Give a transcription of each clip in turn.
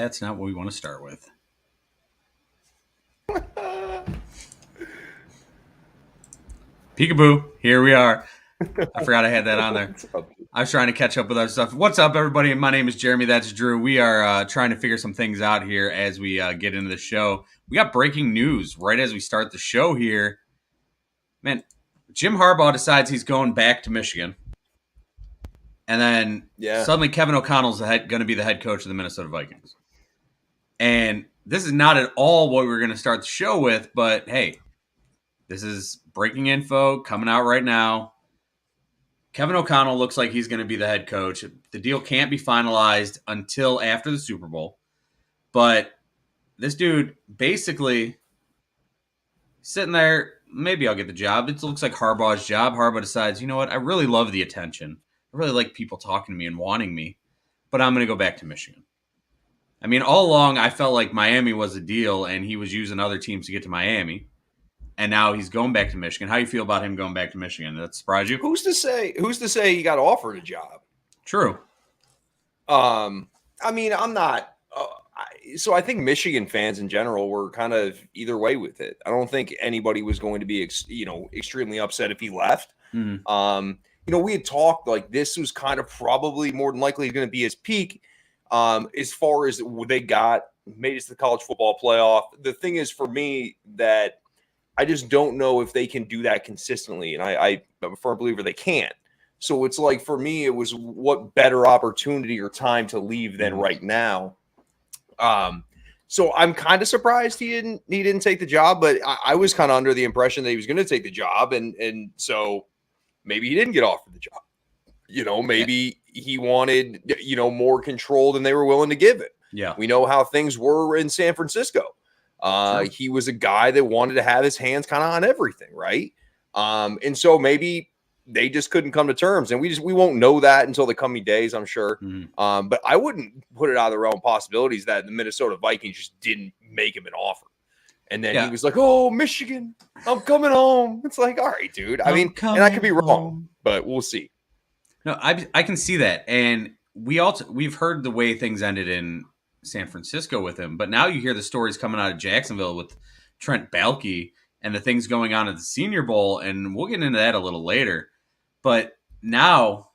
that's not what we want to start with. Peekaboo, here we are. I forgot I had that on there. I was trying to catch up with our stuff. What's up, everybody? My name is Jeremy. That's Drew. We are trying to figure some things out here as we get into the show. We got breaking news right as we start the show here. Man, Jim Harbaugh decides he's going back to Michigan. And then suddenly Kevin O'Connell's going to be the head coach of the Minnesota Vikings. And this is not at all what we were going to start the show with, but hey, this is breaking info coming out right now. Kevin O'Connell looks like he's going to be the head coach. The deal can't be finalized until after the Super Bowl. But this dude basically sitting there, maybe I'll get the job. It looks like Harbaugh's job. Harbaugh decides, you know what? I really love the attention. I really like people talking to me and wanting me. But I'm going to go back to Michigan. I mean, all along, I felt like Miami was a deal, and he was using other teams to get to Miami. And now he's going back to Michigan. How do you feel about him going back to Michigan? Did that surprise you? Who's to say he got offered a job? True. I mean, I'm not. So I think Michigan fans in general were kind of either way with it. I don't think anybody was going to be, extremely upset if he left. Mm-hmm. We had talked like this was kind of probably more than likely going to be his peak. As far as they made it to the college football playoff. The thing is for me that I just don't know if they can do that consistently. And I'm a firm believer they can't. So it's like, for me, it was what better opportunity or time to leave than right now. So I'm kind of surprised he didn't take the job, but I was kind of under the impression that he was going to take the job. And so maybe he didn't get offered the job. Maybe he wanted, more control than they were willing to give him. Yeah. We know how things were in San Francisco. He was a guy that wanted to have his hands kind of on everything, right? And so maybe they just couldn't come to terms, and we won't know that until the coming days, I'm sure. Mm-hmm. But I wouldn't put it out of the realm of possibilities that the Minnesota Vikings just didn't make him an offer. And then he was like, "Oh, Michigan, I'm coming home." It's like, all right, dude. I mean, and I could be wrong, but we'll see. No, I can see that, and we've heard the way things ended in San Francisco with him, but now you hear the stories coming out of Jacksonville with Trent Baalke and the things going on at the Senior Bowl, and we'll get into that a little later. But now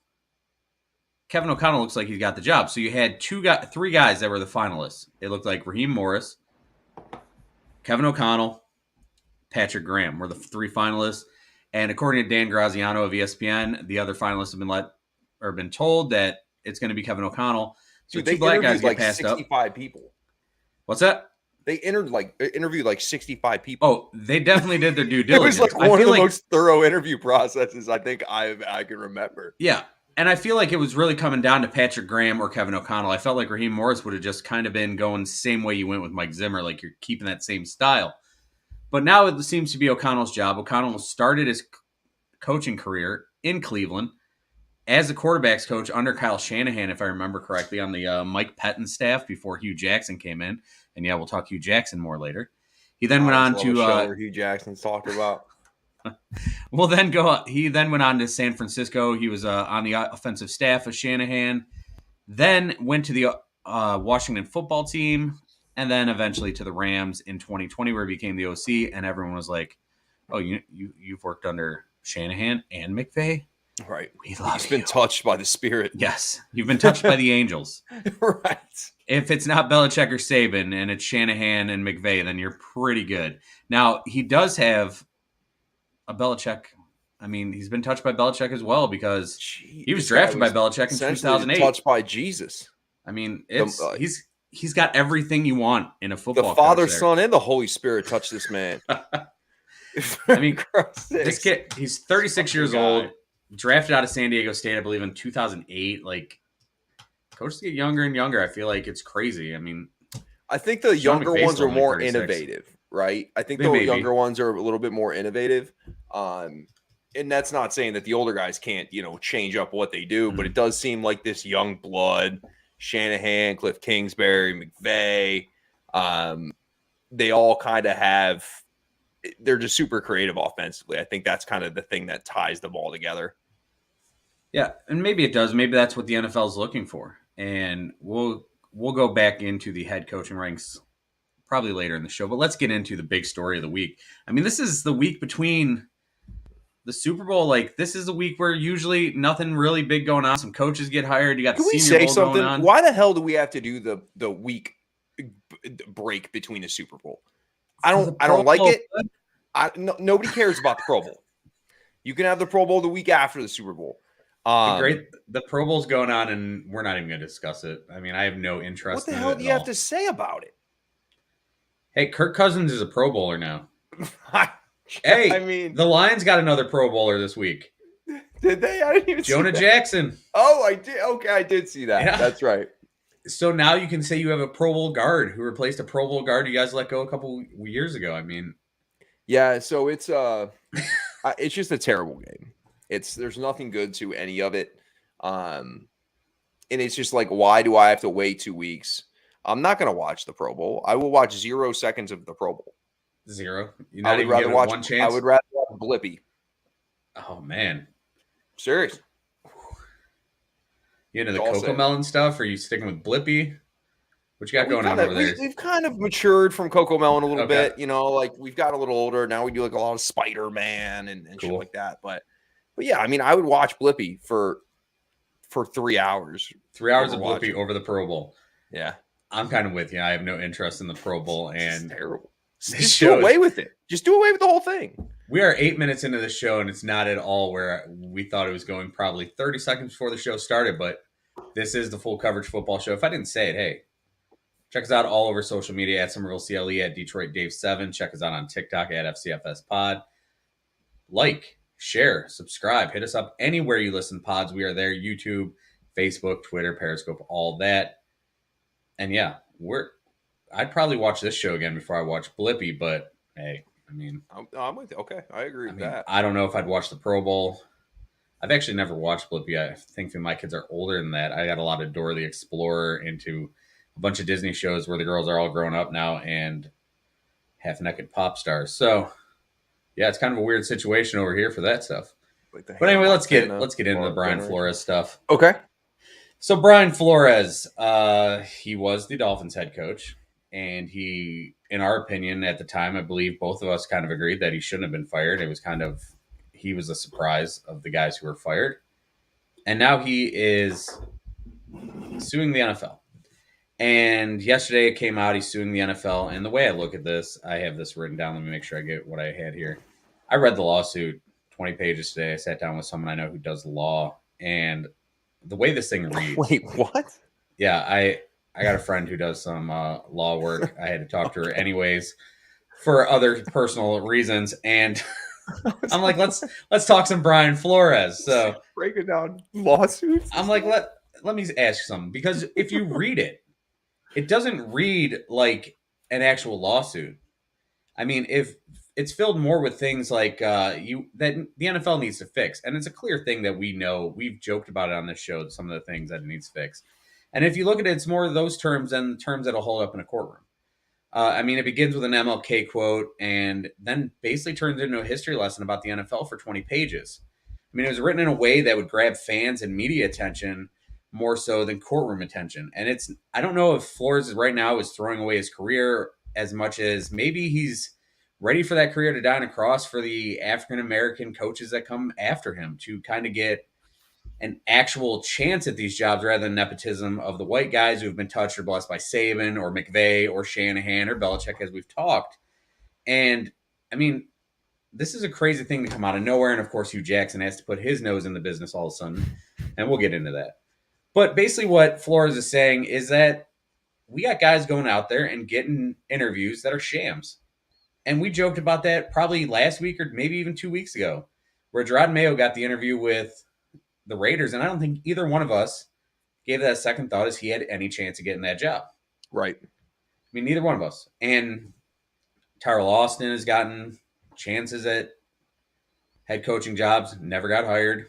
Kevin O'Connell looks like he's got the job. So you had three guys that were the finalists. It looked like Raheem Morris, Kevin O'Connell, Patrick Graham were the three finalists. And according to Dan Graziano of ESPN, the other finalists have been told that it's going to be Kevin O'Connell. So dude, two black guys get passed 65 up. People. What's that? They interviewed like 65 people. Oh, they definitely did their due diligence. It was like one of the most thorough interview processes I think I can remember. Yeah, and I feel like it was really coming down to Patrick Graham or Kevin O'Connell. I felt like Raheem Morris would have just kind of been going the same way you went with Mike Zimmer, like you're keeping that same style. But now it seems to be O'Connell's job. O'Connell started his coaching career in Cleveland as a quarterback's coach under Kyle Shanahan, if I remember correctly, on the Mike Pettin staff before Hugh Jackson came in. And yeah, we'll talk Hugh Jackson more later. He then went on to where Hugh Jackson's talked about. He then went on to San Francisco. He was on the offensive staff of Shanahan. Then went to the Washington football team, and then eventually to the Rams in 2020, where he became the OC. And everyone was like, "Oh, you've worked under Shanahan and McVay." Right. We love He's been touched by the Spirit. Yes. You've been touched by the angels. Right. If it's not Belichick or Saban and it's Shanahan and McVay, then you're pretty good. Now, he does have a Belichick. I mean, he's been touched by Belichick as well because he was drafted by Belichick in 2008. Touched by Jesus. I mean, he's got everything you want in a football. The Father, Son, and the Holy Spirit touched this man. I mean, this kid, he's 36 years old. Drafted out of San Diego State, I believe, in 2008. Like, coaches get younger and younger. I feel like it's crazy. I mean, I think the younger ones are more innovative, right? I think the younger ones are a little bit more innovative. And that's not saying that the older guys can't, change up what they do, but it does seem like this young blood, Shanahan, Cliff Kingsbury, McVay, they all kind of have, they're just super creative offensively. I think that's kind of the thing that ties them all together. Yeah, and maybe it does. Maybe that's what the NFL is looking for. And we'll we'll go back into the head coaching ranks probably later in the show, but let's get into the big story of the week. I mean, this is the week between the Super Bowl. Like, this is a week where usually nothing really big going on. Some coaches get hired. You got Can the we Senior say Bowl going something? on. Why the hell do we have to do the week break between the Super Bowl? I don't like it. Nobody cares about the Pro Bowl. You can have the Pro Bowl the week after the Super Bowl. The Pro Bowl's going on, and we're not even going to discuss it. I mean, I have no interest in it. What the hell do you have to say about it? Hey, Kirk Cousins is a Pro Bowler now. Hey, I mean, the Lions got another Pro Bowler this week. Did they? I didn't even see Jonah Jackson. Oh, I did. Okay, I did see that. Yeah. That's right. So now you can say you have a Pro Bowl guard who replaced a Pro Bowl guard you guys let go a couple years ago. I mean, yeah. So it's just a terrible game. There's nothing good to any of it. And it's just like, why do I have to wait 2 weeks? I'm not going to watch the Pro Bowl. I will watch 0 seconds of the Pro Bowl. 0. You're not even giving it one chance. I would rather watch Blippi. Oh man, serious. You into the Coco Melon stuff? Or are you sticking with Blippi? What you got going on over there? We've kind of matured from Coco Melon a little bit. You know, like we've got a little older now. We do like a lot of Spider-Man and cool. Shit like that. But yeah, I mean, I would watch Blippi for 3 hours. 3 hours of Blippi over the Pro Bowl. Yeah, I'm kind of with you. I have no interest in the Pro Bowl, and it's terrible. Just do away with it. Just do away with the whole thing. We are 8 minutes into the show, and it's not at all where we thought it was going. Probably 30 seconds before the show started, but this is the Full Coverage Football Show. If I didn't say it, hey, check us out all over social media at Somerville CLE, at Detroit Dave 7. Check us out on TikTok at FCFS Pod. Like, share, subscribe, hit us up anywhere you listen to pods. We are there. YouTube, Facebook, Twitter, Periscope, all that. And yeah, I'd probably watch this show again before I watch Blippi, but hey, I mean, I'm with you. Okay, I agree with that. I don't know if I'd watch the Pro Bowl. I've actually never watched Blippi. I think that my kids are older than that. I got a lot of Dora the Explorer, into a bunch of Disney shows where the girls are all grown up now and half-naked pop stars. So yeah, it's kind of a weird situation over here for that stuff. But anyway, let's get into the Brian Flores stuff. Okay. So Brian Flores, he was the Dolphins head coach, and he, in our opinion at the time, I believe both of us kind of agreed that he shouldn't have been fired. It was he was a surprise of the guys who were fired. And now he is suing the NFL. And yesterday it came out, he's suing the NFL. And the way I look at this, I have this written down. Let me make sure I get what I had here. I read the lawsuit, 20 pages today. I sat down with someone I know who does law, and the way this thing reads. Wait, what? Yeah, I got a friend who does some law work. I had to talk to her anyways for other personal reasons, and I'm like, let's talk some Brian Flores. So breaking down lawsuits. I'm like, let me ask you something, because if you read it, it doesn't read like an actual lawsuit. I mean, if it's filled more with things like that the NFL needs to fix, and it's a clear thing that we know. We've joked about it on this show, some of the things that it needs fixed. And if you look at it, it's more of those terms than terms that'll hold up in a courtroom. I mean, it begins with an MLK quote and then basically turns into a history lesson about the NFL for 20 pages. I mean, it was written in a way that would grab fans and media attention more so than courtroom attention. And I don't know if Flores right now is throwing away his career as much as maybe he's ready for that career to die on a cross for the African-American coaches that come after him to kind of get an actual chance at these jobs rather than nepotism of the white guys who have been touched or blessed by Saban or McVay or Shanahan or Belichick, as we've talked. And I mean, this is a crazy thing to come out of nowhere. And of course, Hugh Jackson has to put his nose in the business all of a sudden, and we'll get into that. But basically what Flores is saying is that we got guys going out there and getting interviews that are shams. And we joked about that probably last week or maybe even 2 weeks ago, where Gerard Mayo got the interview with the Raiders, and I don't think either one of us gave that a second thought as he had any chance of getting that job. Right. I mean, neither one of us. And Tyrell Austin has gotten chances at head coaching jobs, never got hired.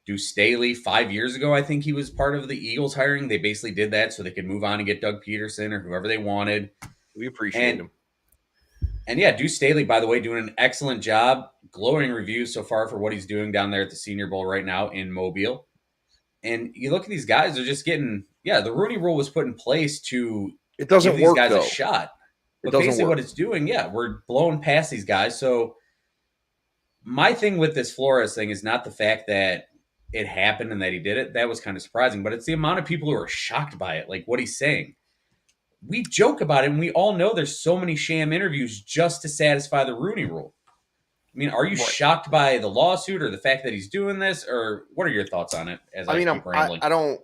Deuce Staley, 5 years ago, I think he was part of the Eagles hiring. They basically did that so they could move on and get Doug Peterson or whoever they wanted. We appreciate him. And yeah, Deuce Staley, by the way, doing an excellent job. Glowing reviews so far for what he's doing down there at the Senior Bowl right now in Mobile. And you look at these guys, they're just getting, the Rooney Rule was put in place to It give doesn't these work guys a though. shot. It But doesn't basically work. what it's doing, we're blowing past these guys. So my thing with this Flores thing is not the fact that it happened and that he did it. That was kind of surprising, but it's the amount of people who are shocked by it, like what he's saying. We joke about it, and we all know there's so many sham interviews just to satisfy the Rooney Rule. I mean, are you Right. shocked by the lawsuit or the fact that he's doing this, or what are your thoughts on it? As I keep rambling, I don't.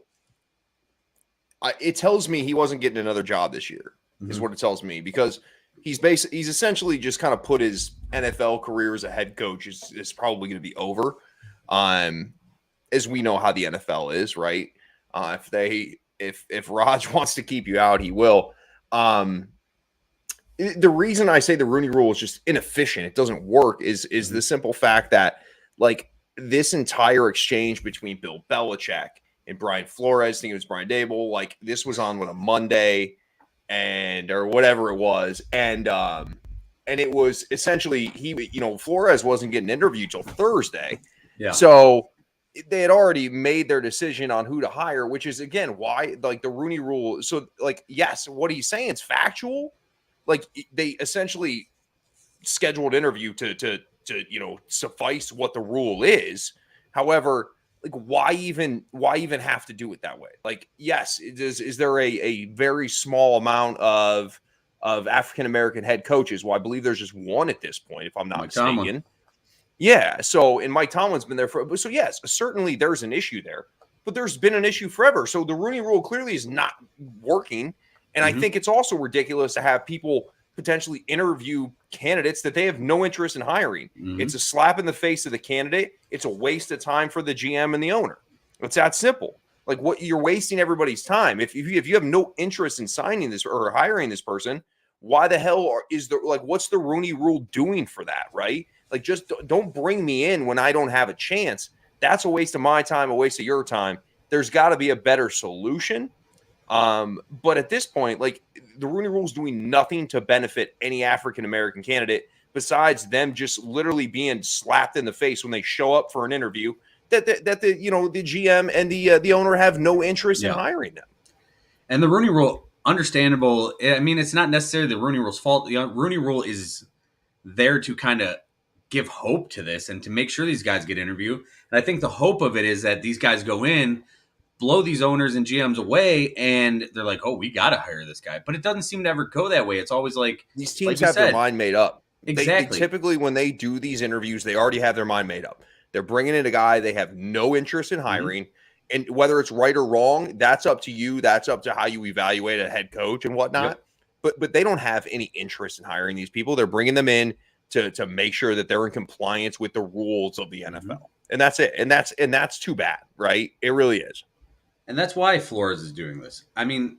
It tells me he wasn't getting another job this year. Is mm-hmm. what it tells me, because he's essentially just kind of put his NFL career as a head coach is probably going to be over. As we know how the NFL is, right? If Raj wants to keep you out, he will. The reason I say the Rooney Rule is just inefficient, it doesn't work, is the simple fact that, like, this entire exchange between Bill Belichick and Brian Flores, I think it was Brian Dable, like, this was on a Monday or whatever it was, and it was essentially Flores wasn't getting interviewed till Thursday, so they had already made their decision on who to hire, which is again why, like, the Rooney Rule. So, like, yes, what he's saying is factual. Like, they essentially scheduled interview to suffice what the rule is. However, like, why even have to do it that way? Like, yes, is there a very small amount of African American head coaches? Well, I believe there's just one at this point, if I'm not mistaken. Tomlin. Yeah. So, and Mike Tomlin's been there so yes, certainly there's an issue there, but there's been an issue forever. So the Rooney Rule clearly is not working. And I think it's also ridiculous to have people potentially interview candidates that they have no interest in hiring. It's a slap in the face of the candidate. It's a waste of time for the GM and the owner. It's that simple. Like, what, you're wasting everybody's time. If you have no interest in signing this or hiring this person, why the hell what's the Rooney Rule doing for that, right? Like, just don't bring me in when I don't have a chance. That's a waste of my time, a waste of your time. There's got to be a better solution. But at this point, like, the Rooney Rule is doing nothing to benefit any African American candidate besides them just literally being slapped in the face when they show up for an interview that the GM and the owner have no interest in hiring them. And the Rooney Rule, understandable. I mean, it's not necessarily the Rooney Rule's fault. The Rooney Rule is there to kind of give hope to this and to make sure these guys get interviewed. And I think the hope of it is that these guys go in, blow these owners and GMs away, and they're like, oh, we got to hire this guy. But it doesn't seem to ever go that way. It's always like, these teams have their mind made up. Exactly. They typically, when they do these interviews, they already have their mind made up. They're bringing in a guy they have no interest in hiring. And whether it's right or wrong, that's up to you. That's up to how you evaluate a head coach and whatnot. But they don't have any interest in hiring these people. They're bringing them in to make sure that they're in compliance with the rules of the NFL. And that's it. And that's too bad, right? It really is. And that's why Flores is doing this. I mean,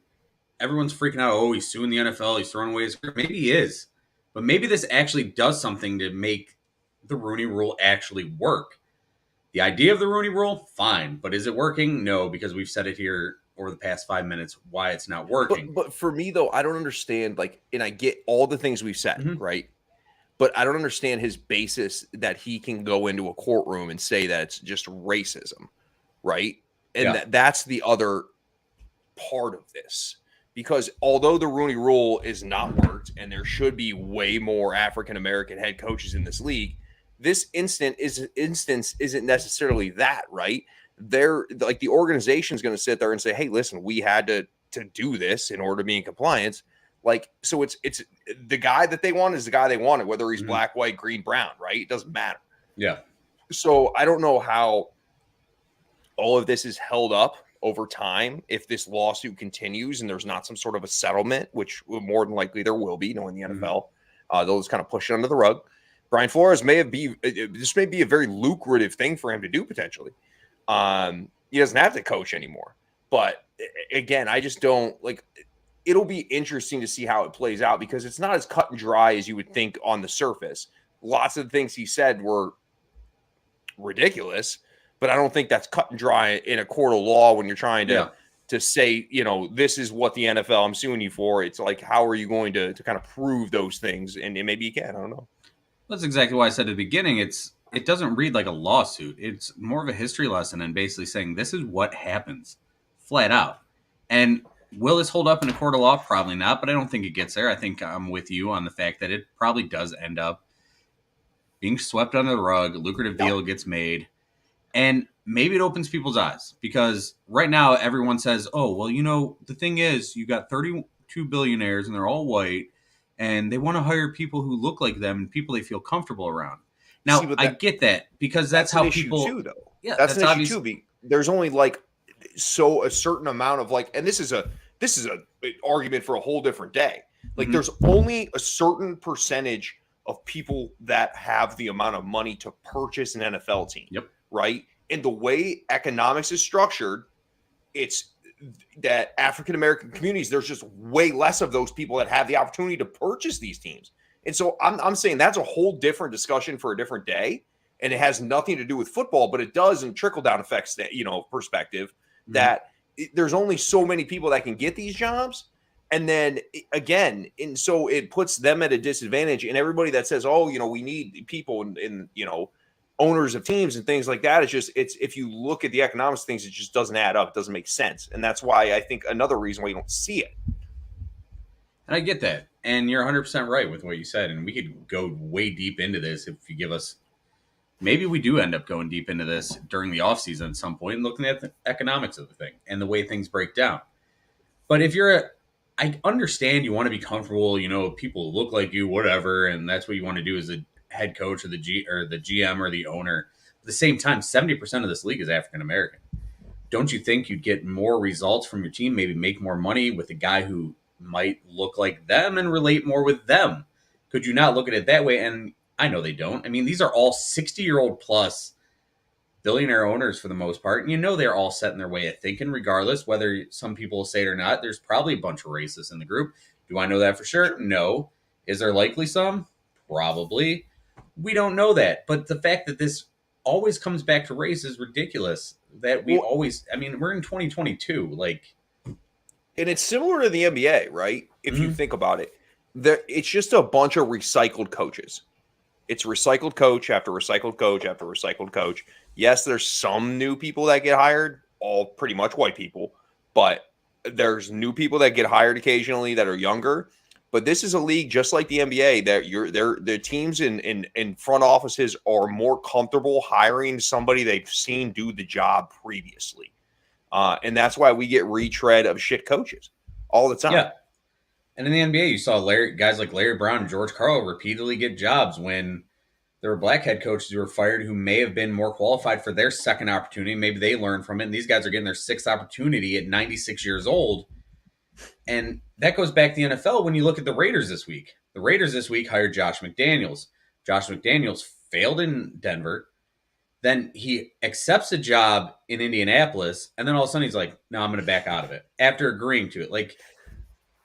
everyone's freaking out. Oh, he's suing the NFL. He's throwing away his career. Maybe he is. But maybe this actually does something to make the Rooney Rule actually work. The idea of the Rooney Rule, fine. But is it working? No, because we've said it here over the past 5 minutes why it's not working. But for me, though, I don't understand, like, and I get all the things we've said, right? But I don't understand his basis that he can go into a courtroom and say that it's just racism, right? And that's the other part of this. Because although the Rooney Rule is not worked and there should be way more African-American head coaches in this league, this instance isn't necessarily that, right? They're like, the organization is going to sit there and say, hey, listen, we had to do this in order to be in compliance. Like, so it's the guy that they want is the guy they wanted, whether he's black, white, green, brown, right? It doesn't matter. Yeah. So I don't know how all of this is held up over time if this lawsuit continues and there's not some sort of a settlement, which more than likely there will be, knowing the NFL. They'll just kind of push it under the rug. Brian Flores this may be a very lucrative thing for him to do potentially. He doesn't have to coach anymore. But again, I just don't like. It'll be interesting to see how it plays out because it's not as cut and dry as you would think on the surface. Lots of the things he said were ridiculous, but I don't think that's cut and dry in a court of law when you're trying to say, this is what the NFL I'm suing you for. It's like, how are you going to kind of prove those things? And maybe you can, I don't know. That's exactly why I said at the beginning, it's it doesn't read like a lawsuit. It's more of a history lesson and basically saying this is what happens, flat out. And will this hold up in a court of law? Probably not, but I don't think it gets there. I think I'm with you on the fact that it probably does end up being swept under the rug. A lucrative deal gets made, and maybe it opens people's eyes because right now everyone says, "Oh, well, the thing is, you got 32 billionaires and they're all white, and they want to hire people who look like them and people they feel comfortable around." Now, I get that because that's how people too, though. Yeah, that's an issue too. There's only like a certain amount of and this is a argument for a whole different day. Like there's only a certain percentage of people that have the amount of money to purchase an NFL team. Yep. Right. And the way economics is structured, it's that African American communities, there's just way less of those people that have the opportunity to purchase these teams. And so I'm saying that's a whole different discussion for a different day. And it has nothing to do with football, but it does in trickle down effects that, perspective that there's only so many people that can get these jobs. And then again, and so it puts them at a disadvantage. And everybody that says, oh, we need people in owners of teams and things like that, it's if you look at the economics of things, it just doesn't add up. It doesn't make sense. And that's why I think another reason why you don't see it. And I get that. And you're 100% right with what you said. And we could go way deep into this if you give us, maybe we do end up going deep into this during the offseason at some point and looking at the economics of the thing and the way things break down. But if I understand you want to be comfortable, people look like you, whatever, and that's what you want to do as a head coach or the GM or the owner. At the same time, 70% of this league is African American. Don't you think you'd get more results from your team, maybe make more money with a guy who might look like them and relate more with them? Could you not look at it that way? And I know they don't. I mean, these are all 60-year-old plus billionaire owners for the most part. And they're all set in their way of thinking, regardless, whether some people say it or not. There's probably a bunch of racists in the group. Do I know that for sure? No. Is there likely some? Probably. We don't know that. But the fact that this always comes back to race is ridiculous. That we're in 2022. And it's similar to the NBA, right? If you think about it, it's just a bunch of recycled coaches. It's recycled coach after recycled coach after recycled coach. Yes, there's some new people that get hired, all pretty much white people, but there's new people that get hired occasionally that are younger. But this is a league just like the NBA that the teams in front offices are more comfortable hiring somebody they've seen do the job previously. And that's why we get retread of shit coaches all the time. Yeah. And in the NBA, you saw guys like Larry Brown and George Karl repeatedly get jobs when there were black head coaches who were fired who may have been more qualified for their second opportunity. Maybe they learned from it. And these guys are getting their sixth opportunity at 96 years old. And that goes back to the NFL when you look at the Raiders this week. The Raiders this week hired Josh McDaniels. Josh McDaniels failed in Denver. Then he accepts a job in Indianapolis. And then all of a sudden he's like, no, I'm going to back out of it after agreeing to it. Like,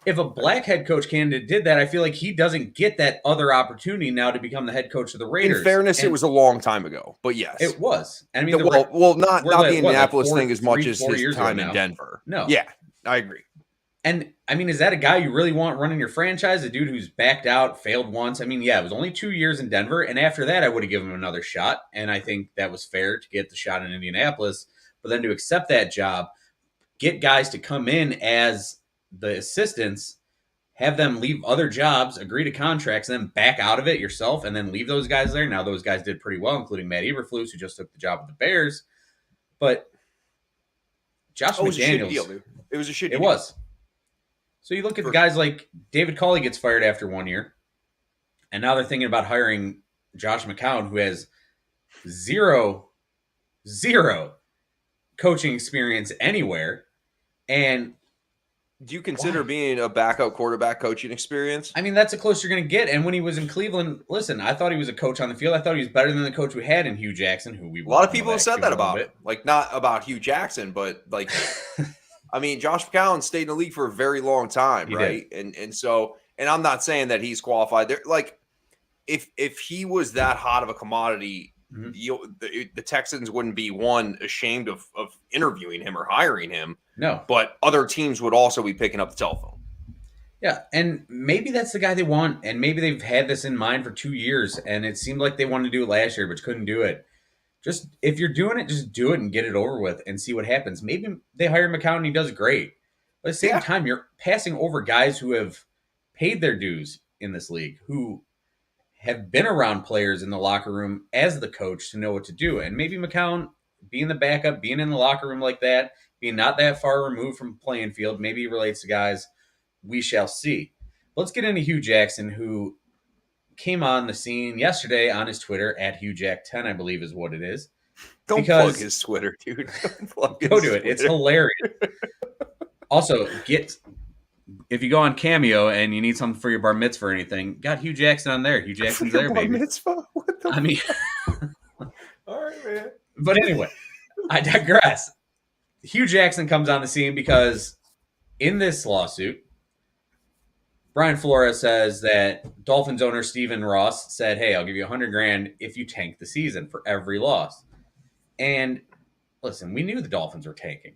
if a black head coach candidate did that, I feel like he doesn't get that other opportunity now to become the head coach of the Raiders. In fairness, it was a long time ago, but yes, it was. I mean, not the Indianapolis thing as much as his time in Denver. No, yeah, I agree. And I mean, is that a guy you really want running your franchise? A dude who's backed out, failed once? I mean, yeah, it was only 2 years in Denver, and after that, I would have given him another shot, and I think that was fair to get the shot in Indianapolis. But then to accept that job, get guys to come in as the assistants, have them leave other jobs, agree to contracts, and then back out of it yourself, and then leave those guys there. Now, those guys did pretty well, including Matt Eberflus, who just took the job with the Bears. But Josh McDaniels, was a shitty deal, dude. It was a shitty deal. It was. So you look at the guys like David Culley gets fired after 1 year, and now they're thinking about hiring Josh McCown, who has zero coaching experience anywhere. And do you consider being a backup quarterback coaching experience? I mean, that's the closest you're going to get. And when he was in Cleveland, listen, I thought he was a coach on the field. I thought he was better than the coach we had in Hugh Jackson, who we a lot of people have said that about it. Like, not about Hugh Jackson, but like, I mean, Josh McCown stayed in the league for a very long time, right? And so, and I'm not saying that he's qualified. There, like, if he was that hot of a commodity, the Texans wouldn't be ashamed of interviewing him or hiring him. No, but other teams would also be picking up the telephone. Yeah, and maybe that's the guy they want, and maybe they've had this in mind for 2 years, and it seemed like they wanted to do it last year, but couldn't do it. Just if you're doing it, just do it and get it over with and see what happens. Maybe they hire McCown and he does great. But at the same Yeah. time, you're passing over guys who have paid their dues in this league, who have been around players in the locker room as the coach to know what to do. And maybe McCown being the backup, being in the locker room like that, being not that far removed from playing field, maybe he relates to guys. We shall see. Let's get into Hugh Jackson, who came on the scene yesterday on his Twitter at HughJack10, I believe is what it is. Don't plug Because his Twitter, dude. Don't plug go his to it. It's Twitter. hilarious. Also, if you go on Cameo and you need something for your bar mitzvah or anything, got Hugh Jackson on there. Hugh Jackson's there, Bar baby. mitzvah? What the I mean, all right, man. but anyway, I digress. Hugh Jackson comes on the scene because in this lawsuit, Brian Flores says that Dolphins owner Stephen Ross said, "Hey, I'll give you $100,000 if you tank the season for every loss." And listen, we knew the Dolphins were tanking.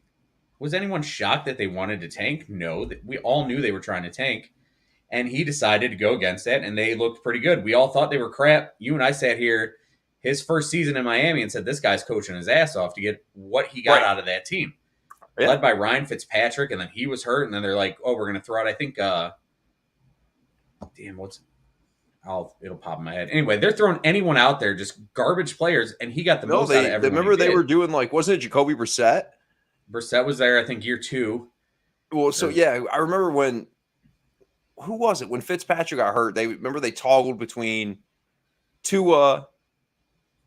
Was anyone shocked that they wanted to tank? No, we all knew they were trying to tank. And he decided to go against that, and they looked pretty good. We all thought they were crap. You and I sat here his first season in Miami and said, this guy's coaching his ass off to get what he got out of that team. Yeah. Led by Ryan Fitzpatrick, and then he was hurt, and then they're like, oh, we're going to throw out, I think, it'll pop in my head. Anyway, they're throwing anyone out there, just garbage players, and he got the most out of everyone. Remember they were doing wasn't it Jacoby Brissett? Brissett was there, I think, year 2. Well, so yeah, I remember who was it? When Fitzpatrick got hurt, they toggled between Tua.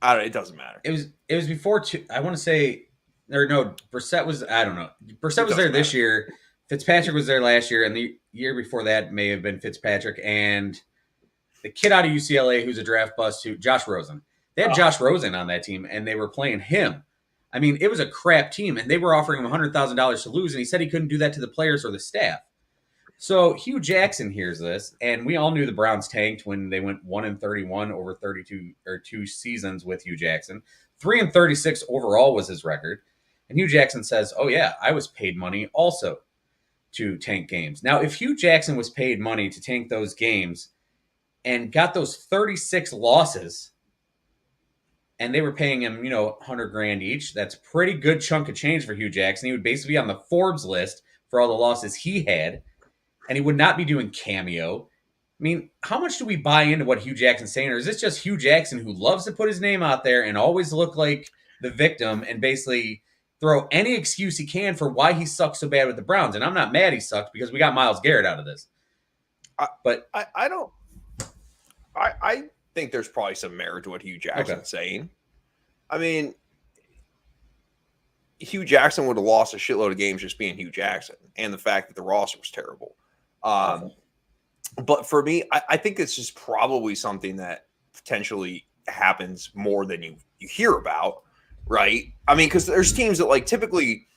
I don't know, it doesn't matter. It was before I want to say, or no, Brissett was, I don't know. Brissett was there this year. Fitzpatrick was there last year, and the year before that may have been Fitzpatrick and the kid out of UCLA who's a draft bust, Josh Rosen. They had Josh Rosen on that team, and they were playing him. I mean, it was a crap team, and they were offering him $100,000 to lose, and he said he couldn't do that to the players or the staff. So Hugh Jackson hears this, and we all knew the Browns tanked when they went 1-31 over 32 or 2 seasons with Hugh Jackson. 3-36 overall was his record. And Hugh Jackson says, oh yeah, I was paid money also to tank games. Now, if Hugh Jackson was paid money to tank those games and got those 36 losses, and they were paying him, $100,000 each, that's a pretty good chunk of change for Hugh Jackson. He would basically be on the Forbes list for all the losses he had. And he would not be doing Cameo. I mean, how much do we buy into what Hugh Jackson's saying? Or is this just Hugh Jackson who loves to put his name out there and always look like the victim and basically throw any excuse he can for why he sucks so bad with the Browns? And I'm not mad he sucked because we got Myles Garrett out of this. I think there's probably some merit to what Hugh Jackson's saying. I mean, Hugh Jackson would have lost a shitload of games just being Hugh Jackson and the fact that the roster was terrible. But for me, I think it's just probably something that potentially happens more than you hear about, right? I mean, because there's teams that typically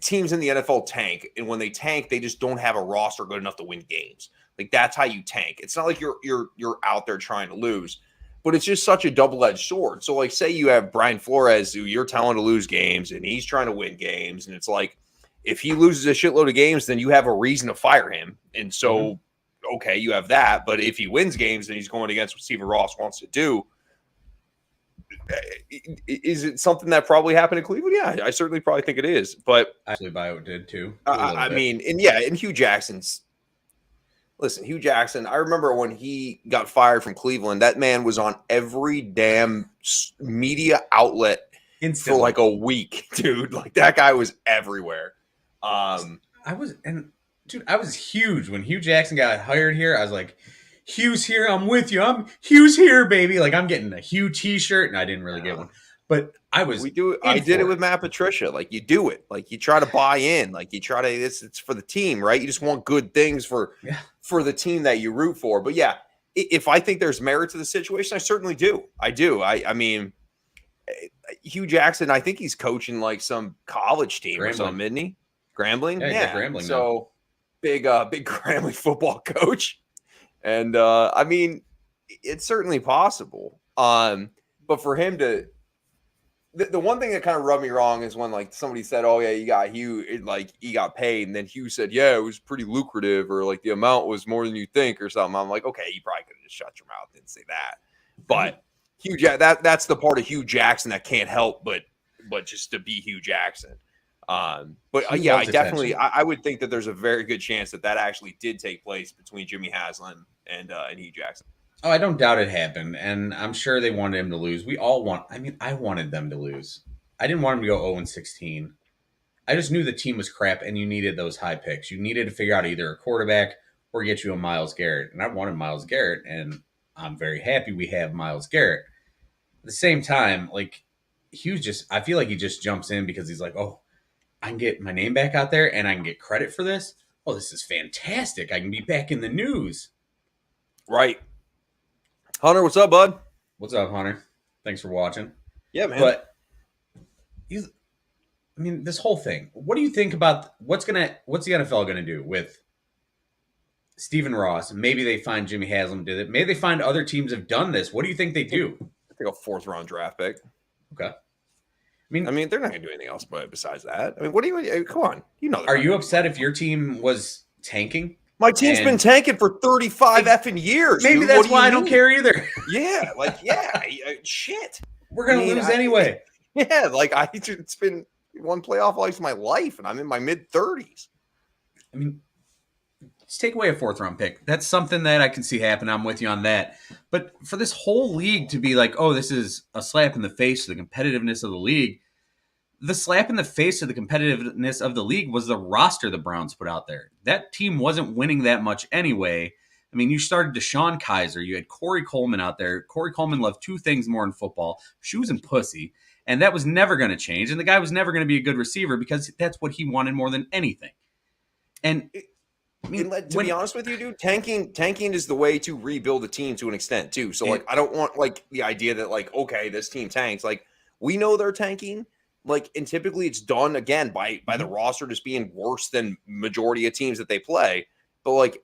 teams in the NFL tank, and when they tank, they just don't have a roster good enough to win games. That's how you tank. It's not like you're out there trying to lose, but it's just such a double-edged sword. So say you have Brian Flores who you're telling to lose games, and he's trying to win games, and it's like, if he loses a shitload of games, then you have a reason to fire him. And so, okay, you have that. But if he wins games and he's going against what Stephen Ross wants to do, is it something that probably happened in Cleveland? Yeah, I certainly probably think it is. But actually, Bio did too. And Hugh Jackson's. Listen, Hugh Jackson, I remember when he got fired from Cleveland, that man was on every damn media outlet for a week, dude. That guy was everywhere. I was huge when Hugh Jackson got hired here. I was like, Hugh's here. I'm with you. Hugh's here, baby. I'm getting a Hugh t-shirt, and I didn't really get one, but I did it with Matt Patricia. You do it. You try to buy in. You try to. It's for the team, right? You just want good things for the team that you root for. But yeah, if I think there's merit to the situation, I certainly do. I do. I mean, Hugh Jackson, I think he's coaching some college team or something, isn't he? Grambling? Yeah. Grambling. So big Grambling football coach. And I mean, it's certainly possible. But for him to the one thing that kind of rubbed me wrong is when like somebody said, "Oh yeah, you got Hugh," like he got paid, and then Hugh said, "Yeah, it was pretty lucrative," or like the amount was more than you think, or something. I'm like, okay, you probably could have just shut your mouth and say that. But Hugh, that's the part of Hugh Jackson that can't help but just to be Hugh Jackson. But yeah, I definitely I would think that there's a very good chance that actually did take place between Jimmy Haslam and Hugh Jackson. Oh, I don't doubt it happened, and I'm sure they wanted him to lose. We all want. I mean, I wanted them to lose. I didn't want him to go 0-16. I just knew the team was crap, and you needed those high picks. You needed to figure out either a quarterback or get you a Myles Garrett, and I wanted Myles Garrett, and I'm very happy we have Myles Garrett. At the same time, like Hughes I feel like he just jumps in because he's like, oh, I can get my name back out there, and I can get credit for this. Oh, this is fantastic! I can be back in the news. Right. Hunter, what's up, bud? What's up, Hunter? Thanks for watching. Yeah, man. But this whole thing. What do you think about what's the NFL gonna do with Stephen Ross? Maybe they find Jimmy Haslam did it. Maybe they find other teams have done this. What do you think they do? I think a 4th-round draft pick. Okay. I mean, they're not gonna do anything else besides that. I mean, what do you? Come on, you know. Are you upset if your team was tanking? My team's been tanking for 35 effing years. Maybe that's why I don't care either. Yeah, shit. We're gonna lose anyway. Yeah, it's been one playoff life of my life, and I'm in my mid-30s. I mean, just take away a 4th-round pick. That's something that I can see happen. I'm with you on that. But for this whole league to be like, oh, this is a slap in the face to the competitiveness of the league. The slap in the face of the competitiveness of the league was the roster the Browns put out there. That team wasn't winning that much anyway. I mean, you started Deshaun Kaiser. You had Corey Coleman out there. Corey Coleman loved 2 things more in football, shoes and pussy. And that was never going to change. And the guy was never going to be a good receiver because that's what he wanted more than anything. And to be honest with you, dude, tanking is the way to rebuild a team to an extent too. So I don't want the idea that okay, this team tanks. We know they're tanking. And typically it's done again by the roster just being worse than majority of teams that they play. But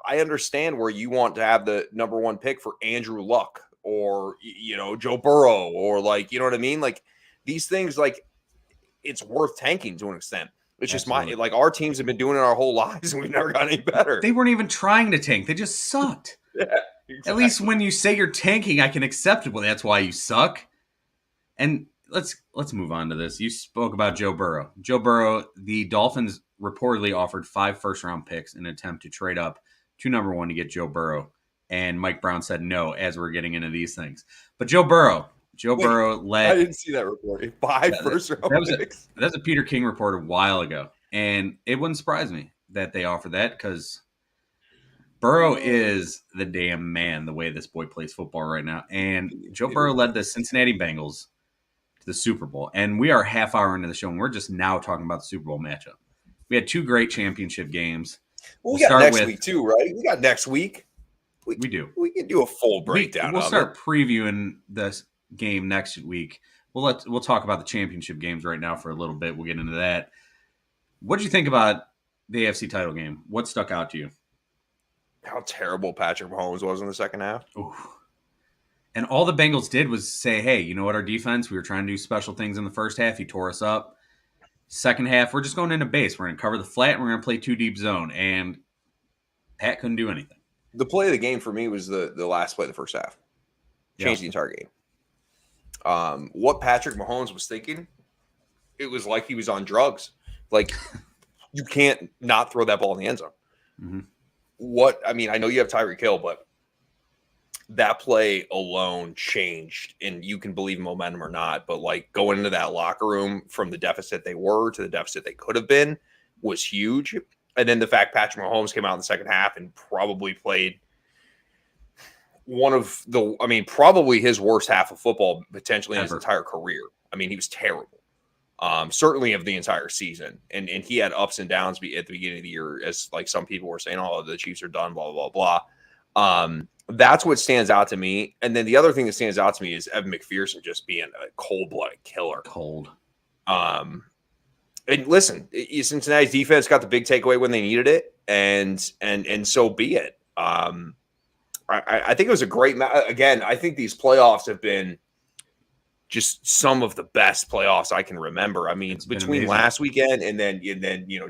I understand where you want to have the number 1 pick for Andrew Luck or Joe Burrow or you know what I mean? These things it's worth tanking to an extent. It's Absolutely. Just our teams have been doing it our whole lives and we've never got any better. They weren't even trying to tank. They just sucked. Yeah, exactly. At least when you say you're tanking, I can accept it. Well, that's why you suck. And let's move on to this. You spoke about Joe Burrow. Joe Burrow, the Dolphins reportedly offered 5 first-round picks in an attempt to trade up to number 1 to get Joe Burrow. And Mike Brown said no as we're getting into these things. But Joe Burrow led. I didn't see that report. 5 first-round picks. That's a Peter King report a while ago. And it wouldn't surprise me that they offered that because Burrow is the damn man the way this boy plays football right now. And Joe Burrow led the Cincinnati Bengals to the Super Bowl. And we are half hour into the show, and we're just now talking about the Super Bowl matchup. We had 2 great championship games. Well, we got next week too, right? We got next week. We do. We can do a full breakdown. We'll start previewing this game next week. We'll talk about the championship games right now for a little bit. We'll get into that. What did you think about the AFC title game? What stuck out to you? How terrible Patrick Mahomes was in the second half. Ooh. And all the Bengals did was say, hey, you know what, our defense, we were trying to do special things in the first half. He tore us up. Second half, we're just going into base. We're going to cover the flat, and we're going to play 2 deep zone. And Pat couldn't do anything. The play of the game for me was the last play of the first half. Changed the entire game. What Patrick Mahomes was thinking, it was like he was on drugs. You can't not throw that ball in the end zone. Mm-hmm. I know you have Tyreek Hill, but that play alone changed, and you can believe momentum or not, but going into that locker room from the deficit they were to the deficit they could have been was huge. And then the fact Patrick Mahomes came out in the second half and probably played probably his worst half of football potentially in his entire career. He was terrible. Certainly of the entire season. And he had ups and downs at the beginning of the year, as some people were saying, oh, the Chiefs are done, blah, blah, blah. That's what stands out to me. And then the other thing that stands out to me is Evan McPherson just being a cold-blooded killer. And listen, Cincinnati's defense got the big takeaway when they needed it, and so be it. I think it was a great match. Again, I think these playoffs have been just some of the best playoffs I can remember. I mean, between last weekend and then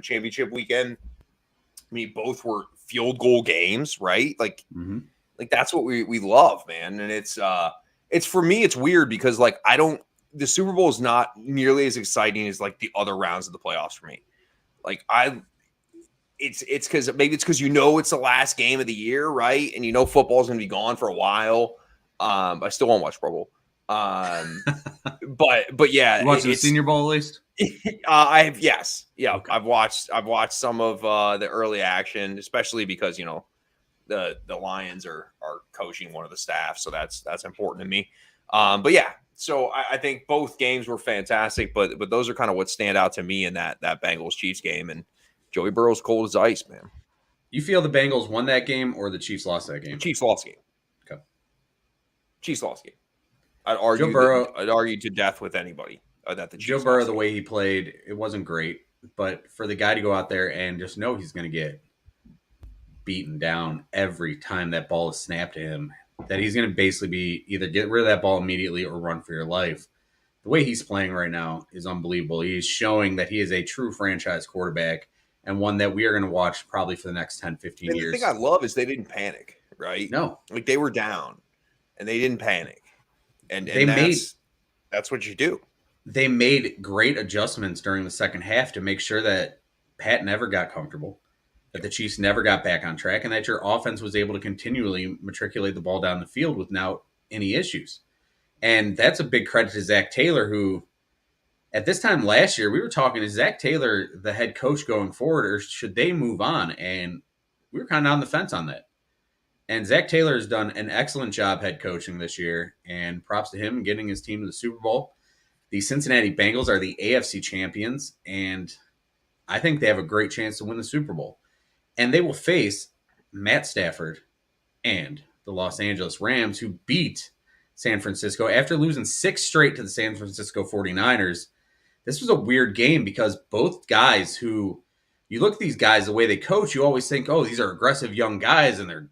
championship weekend, I mean, both were field goal games, right? Like that's what we love, man. And it's for me, it's weird because like the Super Bowl is not nearly as exciting as like the other rounds of the playoffs for me. Like it's because it's the last game of the year, right? And football's gonna be gone for a while. I still won't watch Pro Bowl. But yeah, you watched the Senior Bowl at least. Yes. Okay. I've watched some of the early action, especially because the Lions are coaching one of the staff, so that's important to me. But yeah, so I think both games were fantastic, but those are kind of what stand out to me in that Bengals Chiefs game. And Joey Burrow's cold as ice, man. You feel the Bengals won that game or the Chiefs lost that game? The Chiefs lost game. Okay. Chiefs lost game. I'd argue to death with anybody that the Chiefs Joe Burrow, the way he played, it wasn't great. But for the guy to go out there and just know he's going to get beaten down every time that ball is snapped to him, that he's going to basically be either get rid of that ball immediately or run for your life. The way he's playing right now is unbelievable. He's showing that he is a true franchise quarterback and one that we are going to watch probably for the next 10, 15 years. The thing I love is they didn't panic, right? No. Like they were down and they didn't panic. And that's what you do. They made great adjustments during the second half to make sure that Pat never got comfortable, that the Chiefs never got back on track, and that your offense was able to continually matriculate the ball down the field without any issues. And that's a big credit to Zach Taylor, who at this time last year, we were talking, is Zach Taylor the head coach going forward, or should they move on? And we were kind of on the fence on that. And Zach Taylor has done an excellent job head coaching this year, and props to him getting his team to the Super Bowl. The Cincinnati Bengals are the AFC champions, and I think they have a great chance to win the Super Bowl. And they will face Matt Stafford and the Los Angeles Rams, who beat San Francisco after losing 6 straight to the San Francisco 49ers. This was a weird game because both guys who, you look at these guys, the way they coach, you always think, oh, these are aggressive young guys, and they're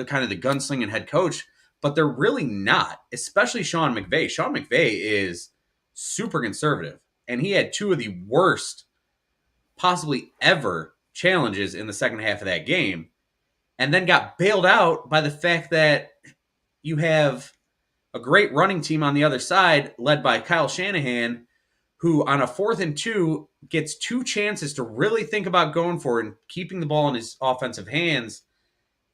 kind of the gunslinging head coach, but they're really not, especially Sean McVay. Sean McVay is super conservative, and he had 2 of the worst possibly ever challenges in the second half of that game, and then got bailed out by the fact that you have a great running team on the other side led by Kyle Shanahan, who on a 4th and 2 gets 2 chances to really think about going for it and keeping the ball in his offensive hands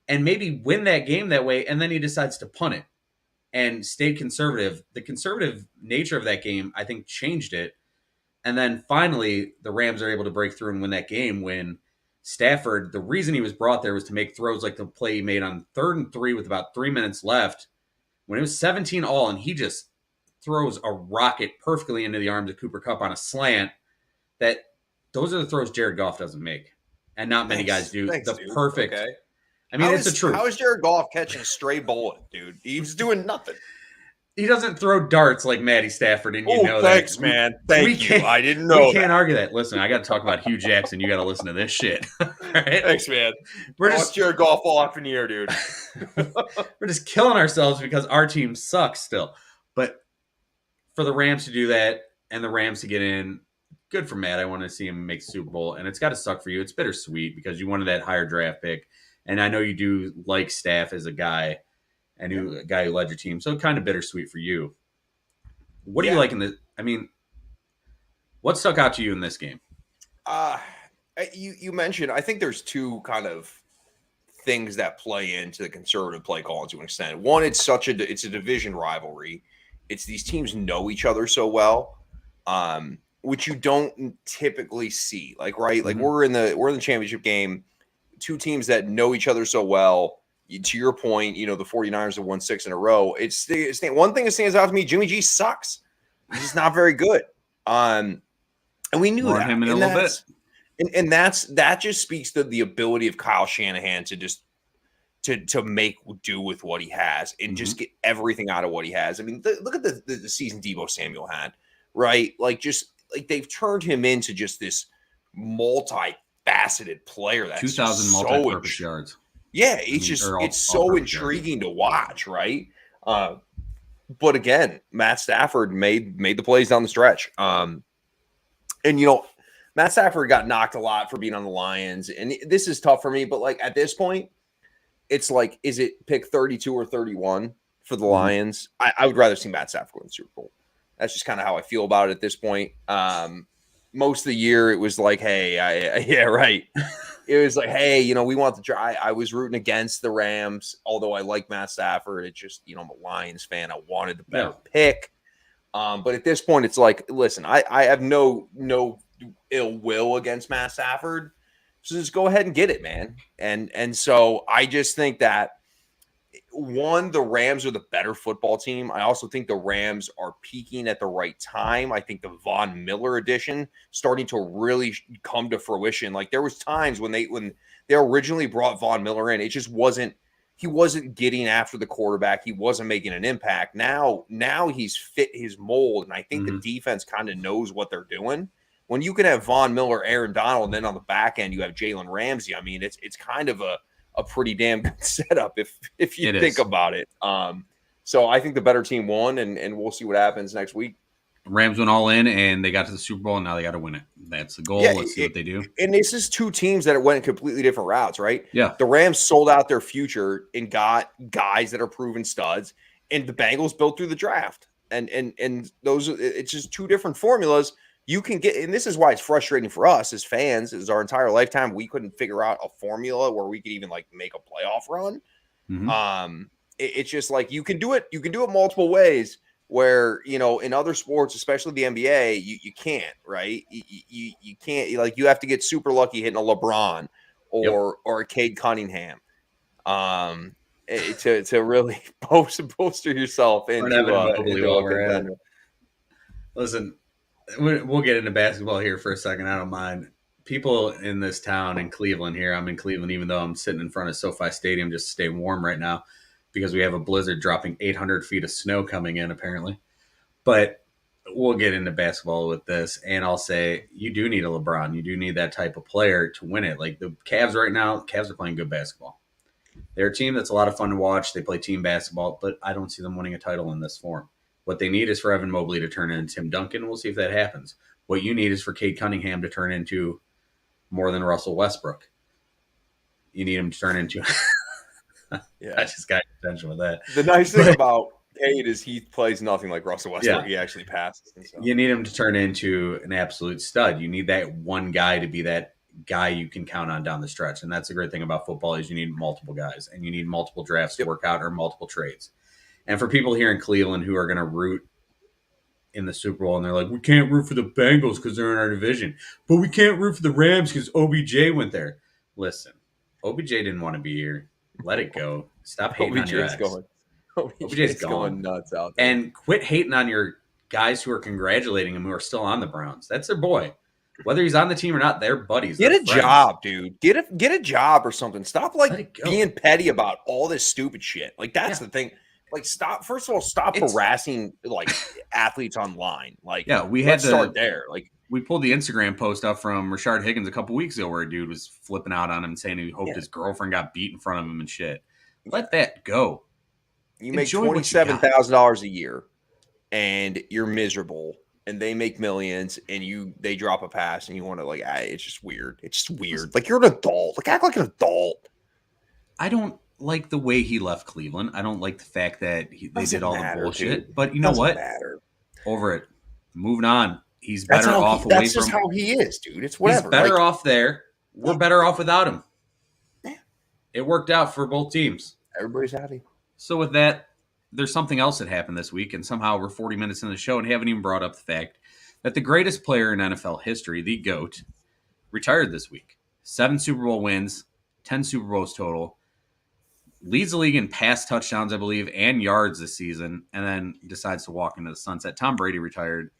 and maybe win that game that way, and then he decides to punt it and stayed conservative. The conservative nature of that game, I think, changed it. And then finally, the Rams are able to break through and win that game when Stafford, the reason he was brought there was to make throws like the play he made on 3rd and 3 with about 3 minutes left when it was 17 all, and he just throws a rocket perfectly into the arms of Cooper Kupp on a slant. Those are the throws Jared Goff doesn't make, and not many guys do. Thanks, the dude. Perfect. Okay. I mean, it's the truth. How is Jared Goff catching a stray bullet, dude? He's doing nothing. He doesn't throw darts like Matty Stafford, and you know thanks, that. man. Thank you. I didn't know We can't argue that. Listen, I got to talk about Hugh Jackson. You got to listen to this shit. Right? Thanks, man. We're just Jared Goff off in the air, dude. We're just killing ourselves because our team sucks still. But for the Rams to do that and the Rams to get in, good for Matt. I want to see him make the Super Bowl, and it's got to suck for you. It's bittersweet because you wanted that higher draft pick. And I know you do like Staff as a guy and a guy who led your team. So kind of bittersweet for you. What do you like in the – I mean, what stuck out to you in this game? You mentioned – I think there's 2 kind of things that play into the conservative play call to an extent. One, it's a division rivalry. It's these teams know each other so well, which you don't typically see. Like, right? Like we're in the championship game. 2 teams that know each other so well. To your point, the 49ers have won 6 in a row. It's one thing that stands out to me. Jimmy G sucks. He's not very good. And we knew that. Him in a little bit. And that just speaks to the ability of Kyle Shanahan to just to make do with what he has and just get everything out of what he has. I mean, look at the season Deebo Samuel had, right? Like they've turned him into just this multi-faceted player. That's 2,000 multi-purpose yards. Yeah, it's so intriguing to watch, right? But again, Matt Stafford made the plays down the stretch. And Matt Stafford got knocked a lot for being on the Lions, and this is tough for me. But like at this point, it's like, is it pick 32 or 31 for the Lions? I would rather see Matt Stafford win the Super Bowl. That's just kind of how I feel about it at this point. Most of the year, it was like, hey, yeah, right. It was like, hey, we want to try. I was rooting against the Rams, although I like Matt Stafford. It just, I'm a Lions fan. I wanted the better pick. But at this point, it's like, listen, I have no ill will against Matt Stafford. So just go ahead and get it, man. And so I just think that, one, the Rams are the better football team. I also think the Rams are peaking at the right time. I think the Von Miller edition starting to really come to fruition. Like there was times when they originally brought Von Miller in, it just wasn't, he wasn't getting after the quarterback. He wasn't making an impact. Now he's fit his mold, and I think the defense kind of knows what they're doing. When you can have Von Miller, Aaron Donald, and then on the back end you have Jalen Ramsey, I mean, it's kind of a pretty damn good setup if you think about it. So I think the better team won, and we'll see what happens next week. Rams went all in, and they got to the Super Bowl, and now they got to win it. That's the goal. Let's see what they do. And this is two teams that went completely different routes, right? Yeah. The Rams sold out their future and got guys that are proven studs, and the Bengals built through the draft. And those, it's just two different formulas. You can get, and this is why it's frustrating for us as fans, is our entire lifetime we couldn't figure out a formula where we could even like make a playoff run. It's just like you can do it multiple ways, where in other sports, especially the NBA, you can't, right? You can't, like, you have to get super lucky hitting a LeBron or a Cade Cunningham to really bolster yourself into Listen, we'll get into basketball here for a second. I don't mind. People in this town in Cleveland here, I'm in Cleveland, even though I'm sitting in front of SoFi Stadium just to stay warm right now because we have a blizzard dropping 800 feet of snow coming in, apparently. But we'll get into basketball with this, and I'll say you do need a LeBron. You do need that type of player to win it. Like the Cavs right now, Cavs are playing good basketball. They're a team that's a lot of fun to watch. They play team basketball, but I don't see them winning a title in this form. What they need is for Evan Mobley to turn into Tim Duncan. We'll see if that happens. What you need is for Cade Cunningham to turn into more than Russell Westbrook. You need him to turn into I just got attention with that. The nice thing about Cade is he plays nothing like Russell Westbrook. He actually passes. So. You need him to turn into an absolute stud. You need that one guy to be that guy you can count on down the stretch. And that's the great thing about football is you need multiple guys, and you need multiple drafts to work out, or multiple trades. And for people here in Cleveland who are going to root in the Super Bowl, and they're like, we can't root for the Bengals because they're in our division, but we can't root for the Rams because OBJ went there. Listen, OBJ didn't want to be here. Let it go. Stop hating on your ex. OBJ's going nuts out there. And quit hating on your guys who are congratulating him who are still on the Browns. That's their boy. Whether he's on the team or not, they're buddies. Get a job, dude. Get a job or something. Stop being petty about all this stupid shit. Like that's the thing. Like stop. First of all, stop harassing like athletes online. Like we had to start there. Like we pulled the Instagram post up from Rashard Higgins a couple weeks ago where a dude was flipping out on him and saying he hoped his girlfriend got beat in front of him and shit. Let that go. You make $27,000 a year, and you're miserable, and they make millions, and they drop a pass, and you want to it's just weird. It's just weird. Like you're an adult. Like act like an adult. I don't like the way he left Cleveland. I don't like the fact that they did all the bullshit. Dude. But you know what? Over it. Moving on. He's better off away from. That's just how he is, dude. It's whatever. He's better off there. We're better off without him. Yeah. It worked out for both teams. Everybody's happy. So with that, there's something else that happened this week, and somehow we're 40 minutes in the show and haven't even brought up the fact that the greatest player in NFL history, the GOAT, retired this week. 7 Super Bowl wins, 10 Super Bowls total. Leads the league in pass touchdowns, I believe, and yards this season, and then decides to walk into the sunset. Tom Brady retired,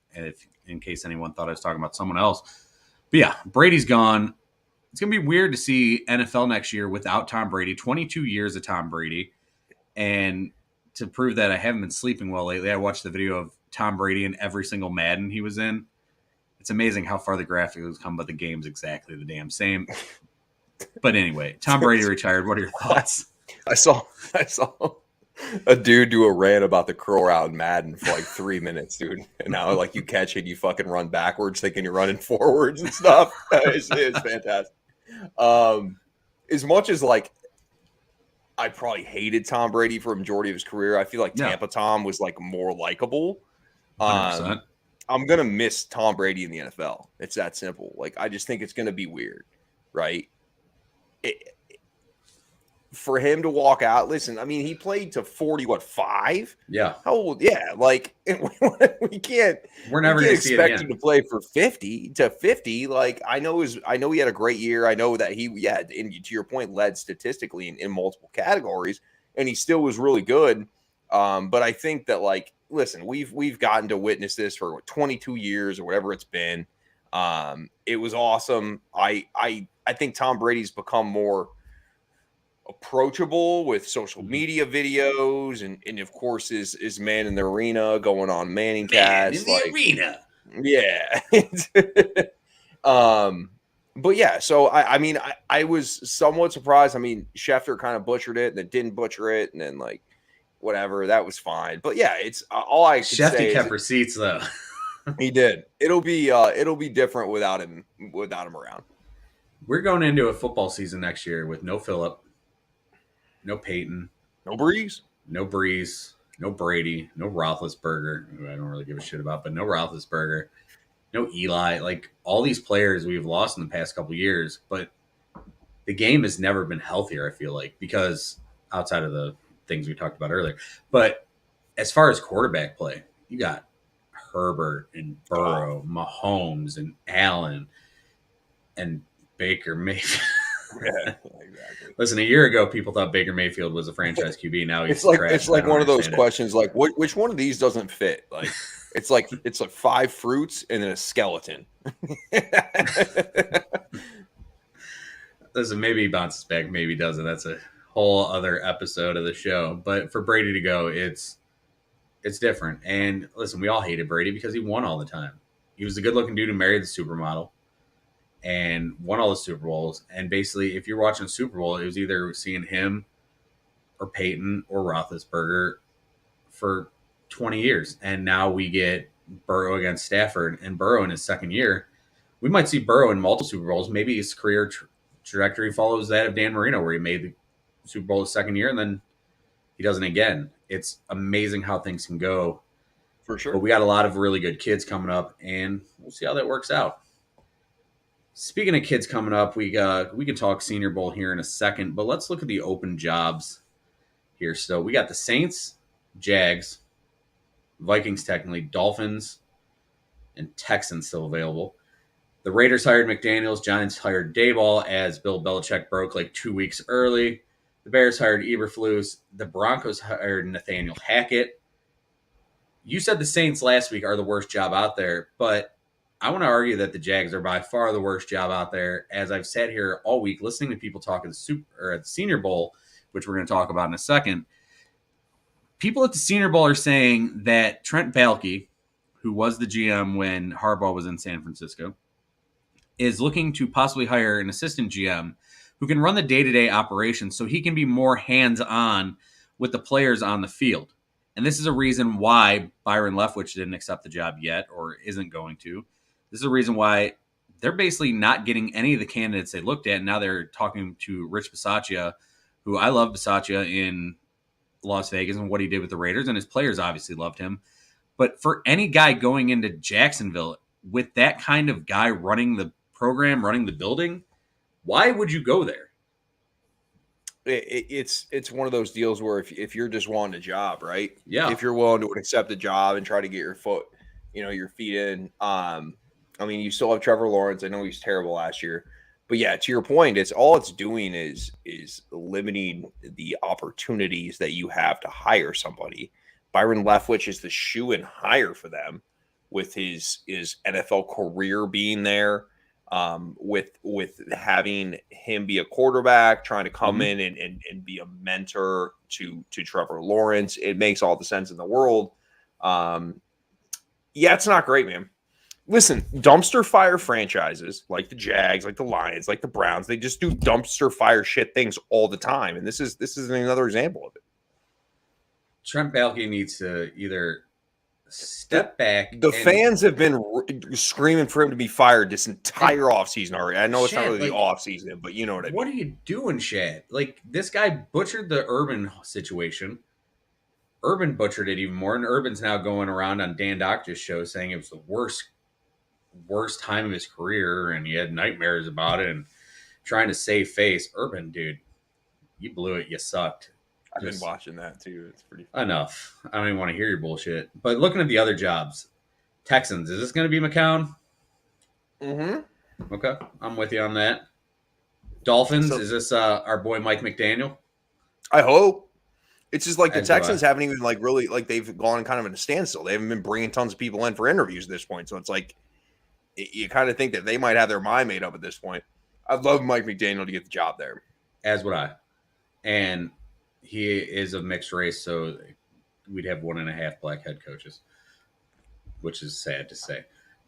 in case anyone thought I was talking about someone else. But yeah, Brady's gone. It's going to be weird to see NFL next year without Tom Brady. 22 years of Tom Brady. And to prove that I haven't been sleeping well lately, I watched the video of Tom Brady in every single Madden he was in. It's amazing how far the graphics have come, but the game's exactly the damn same. But anyway, Tom Brady retired. What are your thoughts? I saw A dude do a rant about the curl route in Madden for like 3 minutes, dude. And now, like, you catch it, you fucking run backwards, thinking you're running forwards and stuff. It's fantastic. As much as like I probably hated Tom Brady for a majority of his career, I feel like Tampa Tom was like more likable. 100%. I'm gonna miss Tom Brady in the NFL. It's that simple. Like, I just think it's gonna be weird, right? For him to walk out, listen, I mean, he played to 5? Yeah. How old? Yeah, like we can't expect him to play for 50. Like, I know he had a great year. I know that and to your point, led statistically in multiple categories, and he still was really good. But I think that, like, listen, we've gotten to witness this for 22 years or whatever it's been. It was awesome. I think Tom Brady's become more approachable with social media videos and of course is man in the arena going on Manning cast, like, arena. Yeah. But yeah, so I mean, I was somewhat surprised. I mean, Schefter kind of butchered it and then didn't butcher it, and then, like, whatever, that was fine. But yeah, it's all I could say. Shefty kept receipts though. He did. It'll be different without him around. We're going into a football season next year with no Phillip, no Peyton, no Breeze, no Brady, no Roethlisberger, who I don't really give a shit about, but no Roethlisberger, no Eli. Like, all these players we've lost in the past couple of years, but the game has never been healthier, I feel like, because outside of the things we talked about earlier. But as far as quarterback play, you got Herbert and Burrow, Mahomes and Allen and Baker Mayfield. Yeah, exactly. Listen, a year ago, people thought Baker Mayfield was a franchise QB. Now he's it's like one of those questions, like, which one of these doesn't fit? Like, it's like 5 fruits and then a skeleton. Listen, maybe he bounces back, maybe he doesn't. That's a whole other episode of the show. But for Brady to go, it's different. And listen, we all hated Brady because he won all the time. He was the good-looking dude who married the supermodel and won all the Super Bowls. And basically, if you're watching a Super Bowl, it was either seeing him or Peyton or Roethlisberger for 20 years. And now we get Burrow against Stafford, and Burrow in his second year. We might see Burrow in multiple Super Bowls. Maybe his career trajectory follows that of Dan Marino, where he made the Super Bowl his second year and then he doesn't again. It's amazing how things can go. For sure. But we got a lot of really good kids coming up, and we'll see how that works out. Speaking of kids coming up, we can talk Senior Bowl here in a second, but let's look at the open jobs here. So we got the Saints, Jags, Vikings technically, Dolphins, and Texans still available. The Raiders hired McDaniels. Giants hired Daboll, as Bill Belichick broke like 2 weeks early. The Bears hired Eberflus. The Broncos hired Nathaniel Hackett. You said the Saints last week are the worst job out there, but I want to argue that the Jags are by far the worst job out there, as I've sat here all week listening to people talk at the Senior Bowl, which we're going to talk about in a second. People at the Senior Bowl are saying that Trent Baalke, who was the GM when Harbaugh was in San Francisco, is looking to possibly hire an assistant GM who can run the day-to-day operations so he can be more hands-on with the players on the field. And this is a reason why Byron Leftwich didn't accept the job yet, or isn't going to. This is a reason why they're basically not getting any of the candidates they looked at. Now they're talking to Rich Bisaccia, who I love Bisaccia in Las Vegas and what he did with the Raiders, and his players obviously loved him. But for any guy going into Jacksonville with that kind of guy running the program, running the building, why would you go there? It's one of those deals where if you're just wanting a job, right? Yeah. If you're willing to accept a job and try to get your feet in. I mean, you still have Trevor Lawrence. I know he's terrible last year, but yeah, to your point, it's doing is limiting the opportunities that you have to hire somebody. Byron Leftwich is the shoe-in hire for them, with his NFL career being there. With having him be a quarterback, trying to come in and be a mentor to Trevor Lawrence, it makes all the sense in the world. Yeah, it's not great, man. Listen, dumpster fire franchises like the Jags, like the Lions, like the Browns, they just do dumpster fire shit things all the time, and this is another example of it. Trent Baalke needs to either step back The and fans have been screaming for him to be fired this entire offseason already. I know it's not Shad, really the like, offseason, but you know what I what mean. are you doing, Shad? Like, this guy butchered the Urban situation. Urban butchered it even more, and Urban's now going around on Dan Doctor's show saying it was the worst time of his career, and he had nightmares about it, and trying to save face. Urban, dude, you blew it. You sucked. I've been Just watching that too. It's pretty funny. enough. I don't even want to hear your bullshit. But looking at the other jobs, Texans, is this going to be McCown? Mm-hmm. Okay, I'm with you on that. Dolphins, So is this our boy Mike McDaniel? I hope. It's just like the As do I. Texans haven't even like really like they've gone kind of in a standstill. They haven't been bringing tons of people in for interviews at this point. So it's like you kind of think that they might have their mind made up at this point. I'd love Mike McDaniel to get the job there. As would I. And he is of mixed race, so we'd have 1.5 black head coaches, which is sad to say.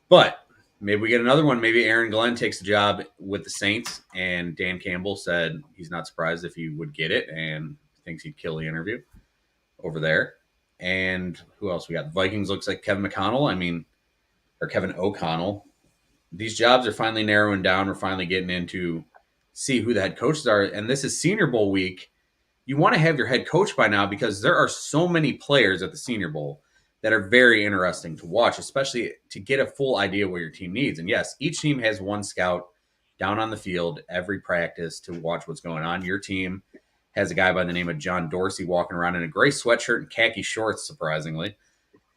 But maybe we get another one. Maybe Aaron Glenn takes the job with the Saints, and Dan Campbell said he's not surprised if he would get it and thinks he'd kill the interview over there. And who else we got? The Vikings looks like Kevin McConnell. Or Kevin O'Connell. These jobs are finally narrowing down. We're finally getting into see who the head coaches are. And this is Senior Bowl week. You want to have your head coach by now because there are so many players at the Senior Bowl that are very interesting to watch, especially to get a full idea what your team needs. And yes, each team has one scout down on the field every practice to watch what's going on. Your team has a guy by the name of John Dorsey walking around in a gray sweatshirt and khaki shorts, surprisingly.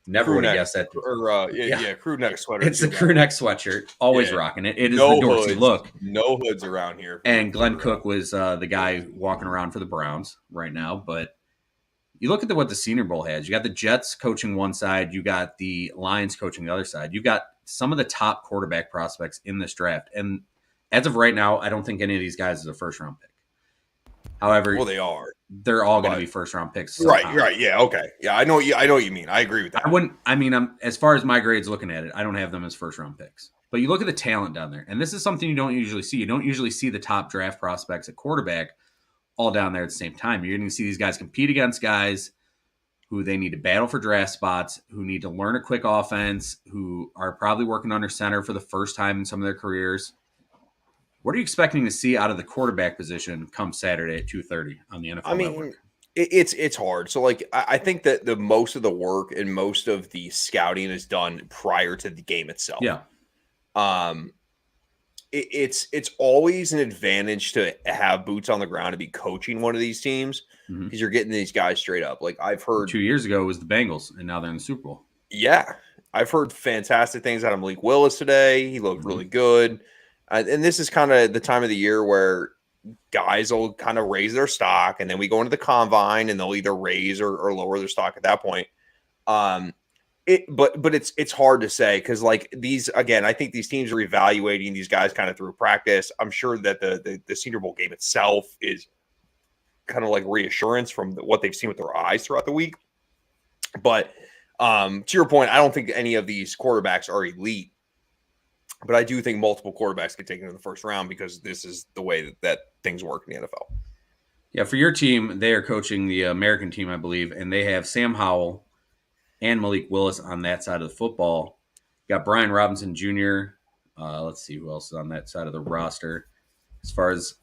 Never would have guessed that. Crew neck sweater. It's a crew neck sweatshirt. Always rocking it. It is no the Dorsey hoods, look. No hoods around here. And Glenn Cook was the guy walking around for the Browns right now. But you look at what the Senior Bowl has. You got the Jets coaching one side. You got the Lions coaching the other side. You got some of the top quarterback prospects in this draft. And as of right now, I don't think any of these guys is a first-round pick. However, well, they are. They're all going to be first-round picks. Somehow. Right. Yeah. Okay. Yeah. I know what you mean. I agree with that. I wouldn't. I mean, as far as my grades looking at it, I don't have them as first-round picks. But you look at the talent down there, and this is something you don't usually see. You don't usually see the top draft prospects at quarterback all down there at the same time. You're going to see these guys compete against guys who they need to battle for draft spots, who need to learn a quick offense, who are probably working under center for the first time in some of their careers. What are you expecting to see out of the quarterback position come Saturday at 2:30 on the NFL Network? It's hard. So, like, I think that the most of the work and most of the scouting is done prior to the game itself. Yeah. It's always an advantage to have boots on the ground to be coaching one of these teams because you're getting these guys straight up. Like I've heard 2 years ago it was the Bengals, and now they're in the Super Bowl. Yeah, I've heard fantastic things out of Malik Willis today. He looked really good. And this is kind of the time of the year where guys will kind of raise their stock, and then we go into the combine, and they'll either raise or lower their stock at that point. But it's hard to say because like these again, I think these teams are evaluating these guys kind of through practice. I'm sure that the Senior Bowl game itself is kind of like reassurance from what they've seen with their eyes throughout the week. But to your point, I don't think any of these quarterbacks are elite. But I do think multiple quarterbacks get taken in the first round because this is the way that things work in the NFL. Yeah, for your team, they are coaching the American team, I believe, and they have Sam Howell and Malik Willis on that side of the football. You got Brian Robinson Jr. Let's see who else is on that side of the roster. As far as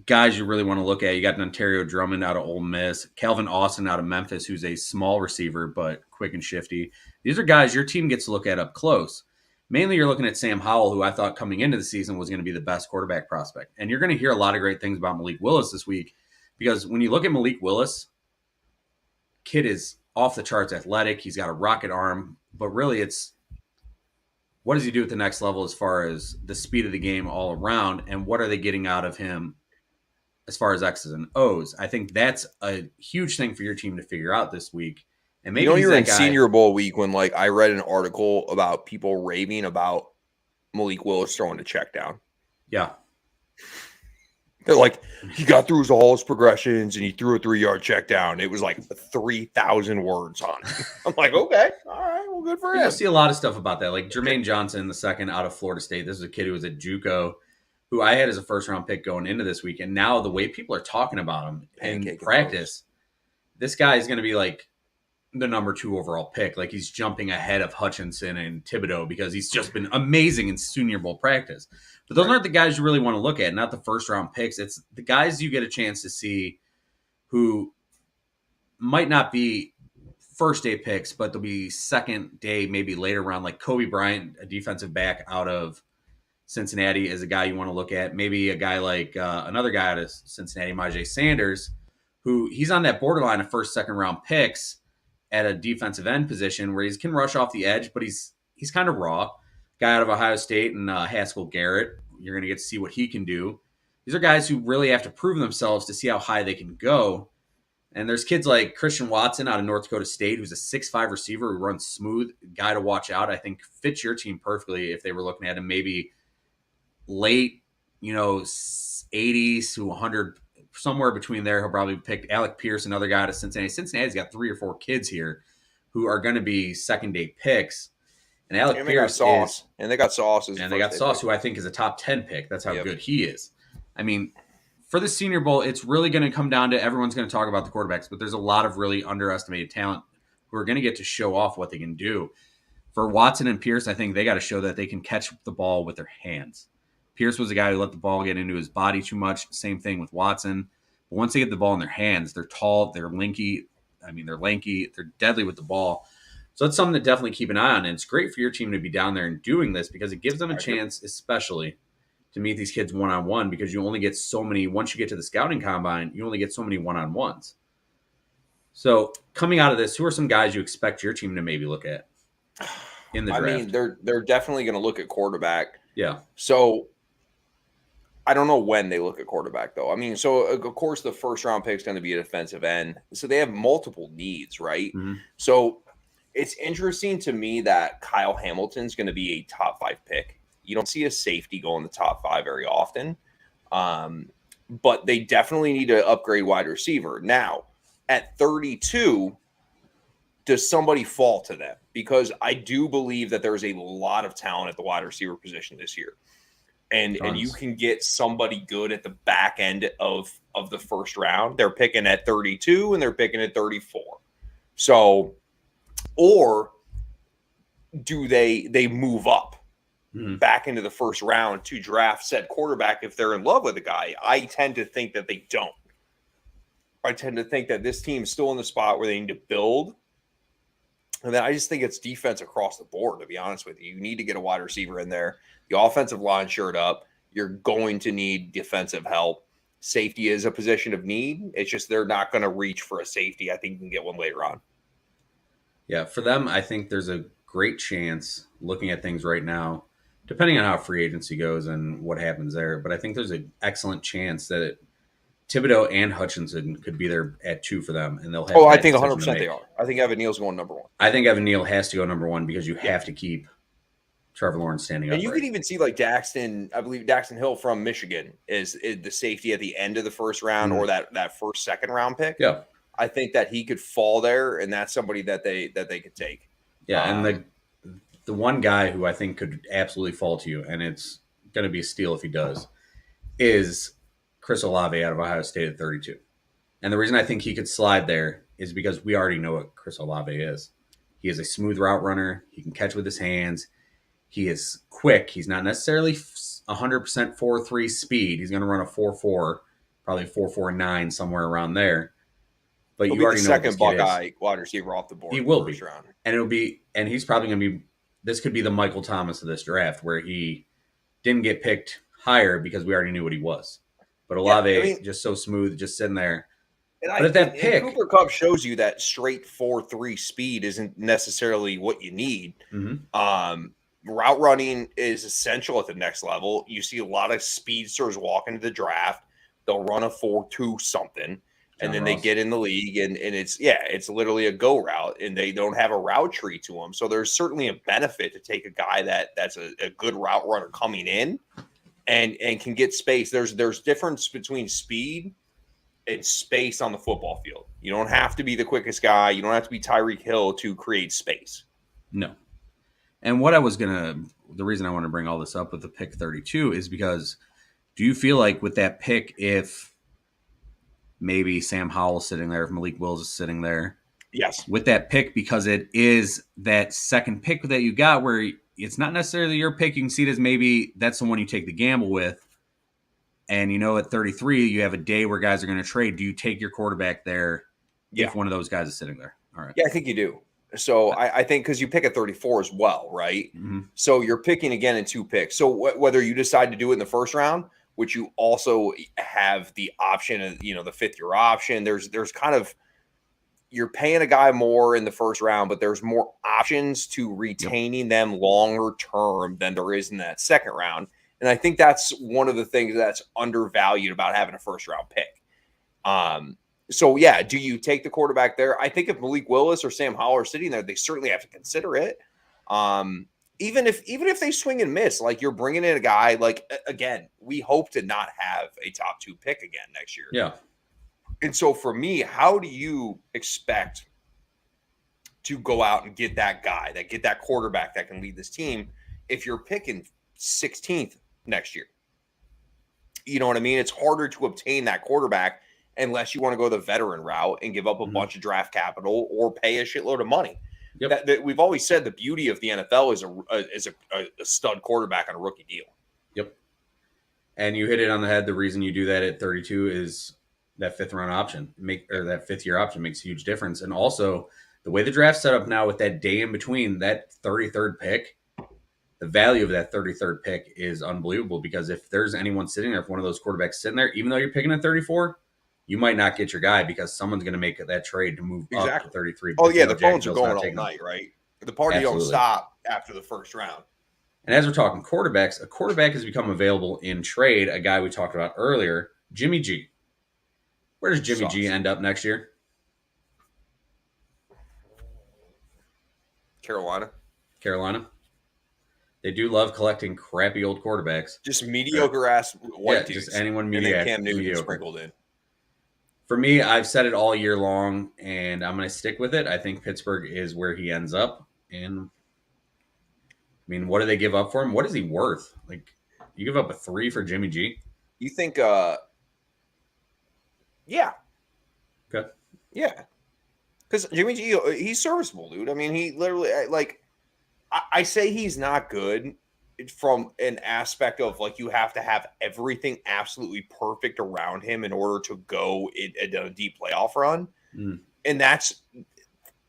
guys you really want to look at, you got Ontario Drummond out of Ole Miss, Calvin Austin out of Memphis, who's a small receiver but quick and shifty. These are guys your team gets to look at up close. Mainly, you're looking at Sam Howell, who I thought coming into the season was going to be the best quarterback prospect. And you're going to hear a lot of great things about Malik Willis this week because when you look at Malik Willis, kid is off the charts athletic. He's got a rocket arm, but really it's what does he do at the next level as far as the speed of the game all around, and what are they getting out of him as far as X's and O's? I think that's a huge thing for your team to figure out this week. And maybe you're in Senior Bowl week when like I read an article about people raving about Malik Willis throwing a check down. Yeah. They're like, he got through all his progressions and he threw a 3-yard check down. It was like 3,000 words on it. I'm like, okay, all right, well, good for him. You'll see a lot of stuff about that. Like Jermaine Johnson, the second out of Florida State. This is a kid who was at JUCO, who I had as a first-round pick going into this week. And now the way people are talking about him in practice, this guy is going to be like the number 2 overall pick. Like, he's jumping ahead of Hutchinson and Thibodeau because he's just been amazing in Senior Bowl practice. But those aren't the guys you really want to look at, not the first round picks. It's the guys you get a chance to see who might not be first day picks, but they'll be second day, maybe later round. Like Kobe Bryant, a defensive back out of Cincinnati, is a guy you want to look at. Maybe a guy like another guy out of Cincinnati, Myjai Sanders, who he's on that borderline of first, second round picks at a defensive end position where he can rush off the edge, but he's kind of raw. Guy out of Ohio State and Haskell Garrett, you're going to get to see what he can do. These are guys who really have to prove themselves to see how high they can go. And there's kids like Christian Watson out of North Dakota State, who's a 6'5 receiver who runs smooth, guy to watch out. I think fits your team perfectly if they were looking at him maybe late, 80s to 100, somewhere between there. He'll probably pick Alec Pierce, another guy out of Cincinnati. Cincinnati's got 3 or 4 kids here who are going to be second day picks. And Alec Pierce they got Sauce. And they got Sauce, who I think is a top 10 pick. That's how good he is. I mean, for the Senior Bowl, it's really going to come down to everyone's going to talk about the quarterbacks, but there's a lot of really underestimated talent who are going to get to show off what they can do. For Watson and Pierce, I think they got to show that they can catch the ball with their hands. Pierce was a guy who let the ball get into his body too much. Same thing with Watson. But once they get the ball in their hands, they're tall, they're lanky. They're lanky, they're deadly with the ball. So that's something to definitely keep an eye on. And it's great for your team to be down there and doing this because it gives them a chance, especially to meet these kids one-on-one, because you only get so many, once you get to the scouting combine, you only get so many one-on-ones. So coming out of this, who are some guys you expect your team to maybe look at in the draft? I mean, they're definitely going to look at quarterback. Yeah. So I don't know when they look at quarterback, though. I mean, so of course the first round pick is going to be a defensive end. So they have multiple needs, right? Mm-hmm. So it's interesting to me that Kyle Hamilton's going to be a top 5 pick. You don't see a safety go in the top 5 very often. But they definitely need to upgrade wide receiver. Now, at 32, does somebody fall to them? Because I do believe that there's a lot of talent at the wide receiver position this year. And you can get somebody good at the back end of the first round. They're picking at 32 and they're picking at 34. So, or do they move up back into the first round to draft said quarterback if they're in love with a guy? I tend to think that they don't. I tend to think that this team is still in the spot where they need to build. And then I just think it's defense across the board, to be honest with you. You need to get a wide receiver in there. The offensive line shored up. You're going to need defensive help. Safety is a position of need. It's just they're not going to reach for a safety. I think you can get one later on. Yeah, for them, I think there's a great chance, looking at things right now, depending on how free agency goes and what happens there, but I think there's an excellent chance that Thibodeau and Hutchinson could be there at 2 for them, and they'll have. Oh, I think 100% they are. I think Evan Neal's going number 1. I think Evan Neal has to go number 1 because you have to keep Trevor Lawrence standing up. And you can even see like Daxton, I believe Daxton Hill from Michigan is the safety at the end of the first round or that first, second round pick. Yeah. I think that he could fall there, and that's somebody that they could take. Yeah, and the one guy who I think could absolutely fall to you, and it's going to be a steal if he does, is Chris Olave out of Ohio State at 32. And the reason I think he could slide there is because we already know what Chris Olave is. He is a smooth route runner. He can catch with his hands. He is quick. He's not necessarily 100% 4.3 speed. He's going to run a 4.4, probably 4.49, somewhere around there. But you already know the second Buckeye wide receiver off the board. He will be, and he's probably going to be. This could be the Michael Thomas of this draft, where he didn't get picked higher because we already knew what he was. But Olave just so smooth, just sitting there. But at that pick, Cooper Kupp shows you that straight 4.3 speed isn't necessarily what you need. Mm-hmm. Route running is essential at the next level. You see a lot of speedsters walk into the draft; they'll run a 4.2 something. And then they get in the league, and it's literally a go route, and they don't have a route tree to them. So there's certainly a benefit to take a guy that's a good route runner coming in and can get space. There's difference between speed and space on the football field. You don't have to be the quickest guy. You don't have to be Tyreek Hill to create space. No. And the reason I want to bring all this up with the pick 32 is because do you feel like with that pick, if maybe Sam Howell's sitting there, if Malik Willis is sitting there, Yes. with that pick because it is that second pick that you got where it's not necessarily your pick. You can see it as maybe that's the one you take the gamble with. And at 33, you have a day where guys are going to trade. Do you take your quarterback there Yeah. if one of those guys is sitting there? All right. Yeah, I think you do. So I think because you pick at 34 as well, right? Mm-hmm. So you're picking again in 2 picks. So whether you decide to do it in the first round, which you also have the option of, the 5th-year option, there's kind of, you're paying a guy more in the first round, but there's more options to retaining them longer term than there is in that second round. And I think that's one of the things that's undervalued about having a first round pick. So yeah, do you take the quarterback there? I think if Malik Willis or Sam Howell are sitting there, they certainly have to consider it. Even if they swing and miss, like you're bringing in a guy, like again, we hope to not have a top 2 pick again next year. Yeah. And so for me, how do you expect to go out and get that guy, get that quarterback that can lead this team if you're picking 16th next year? You know what I mean? It's harder to obtain that quarterback unless you want to go the veteran route and give up a bunch of draft capital or pay a shitload of money. Yep. That we've always said the beauty of the NFL is a stud quarterback on a rookie deal. Yep. And you hit it on the head. The reason you do that at 32 is that 5th-round option, that 5th-year option makes a huge difference. And also the way the draft's set up now with that day in between that 33rd pick, the value of that 33rd pick is unbelievable because if there's anyone sitting there, if one of those quarterbacks sitting there, even though you're picking at 34, you might not get your guy because someone's going to make that trade to move up to 33. Oh, yeah, the phones are going all night, right? The party Absolutely. Don't stop after the first round. And as we're talking quarterbacks, a quarterback has become available in trade, a guy we talked about earlier, Jimmy G. Where does Jimmy G end up next year? Carolina. They do love collecting crappy old quarterbacks. Just mediocre ass white dudes. Just anyone mediocre. And then Cam Newton sprinkled in. For me, I've said it all year long, and I'm going to stick with it. I think Pittsburgh is where he ends up. And, I mean, what do they give up for him? What is he worth? Like, you give up a 3 for Jimmy G? You think, yeah. Okay. Yeah. Because Jimmy G, he's serviceable, dude. I mean, he literally, I say he's not good from an aspect of like you have to have everything absolutely perfect around him in order to go in a deep playoff run. And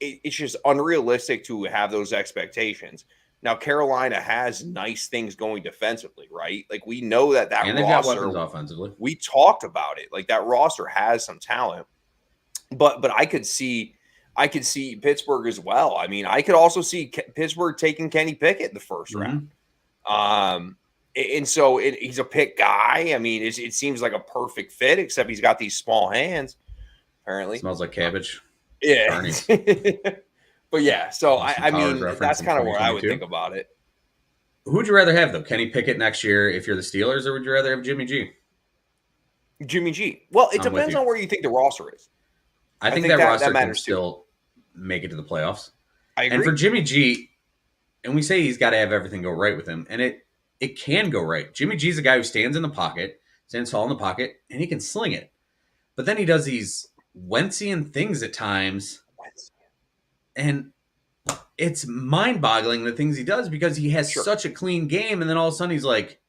it's just unrealistic to have those expectations. Now, Carolina has nice things going defensively, right? Like we know that and they've roster, got weapons offensively. We talked about it. Like that roster has some talent, but I could see Pittsburgh as well. I mean, I could also see Pittsburgh taking Kenny Pickett in the first round. And so he's a pick guy. I mean, it seems like a perfect fit, except he's got these small hands. Apparently, smells like cabbage. Yeah, but yeah. So I mean, that's kind of where I would think about it. Who would you rather have though, Kenny Pickett next year if you're the Steelers, or would you rather have Jimmy G? Jimmy G. Well, it depends on where you think the roster is. I think that roster can still make it to the playoffs. I agree. And for Jimmy G, and we say he's got to have everything go right with him, and it can go right. Jimmy G's a guy who stands tall in the pocket, and he can sling it. But then he does these Wentzian things at times, and it's mind-boggling the things he does because he has such a clean game, and then all of a sudden he's like,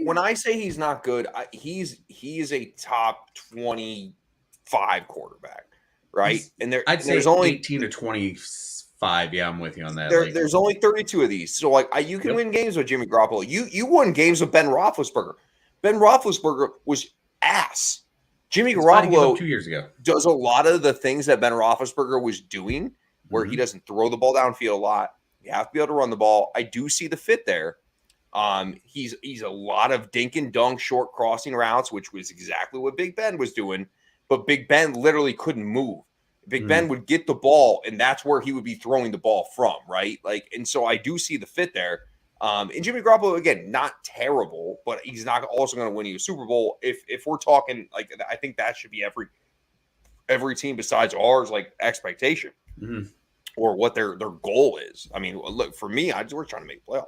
when I say he's not good, he is a top 25 quarterback, right? I'd say there's only 18 to 25. Yeah, I'm with you on that. There's only 32 of these, so like you can win games with Jimmy Garoppolo. You won games with Ben Roethlisberger. Ben Roethlisberger was ass. Jimmy Garoppolo 2 years ago does a lot of the things that Ben Roethlisberger was doing, where he doesn't throw the ball downfield a lot. You have to be able to run the ball. I do see the fit there. He's a lot of dink and dunk short crossing routes, which was exactly what Big Ben was doing. But Big Ben literally couldn't move. Big Ben would get the ball, and that's where he would be throwing the ball from, right? Like, and so I do see the fit there. And Jimmy Garoppolo, again, not terrible, but he's not also going to win you a Super Bowl. If we're talking, like, I think that should be every team besides ours, like, expectation or what their goal is. I mean, look, for me, we're trying to make playoffs.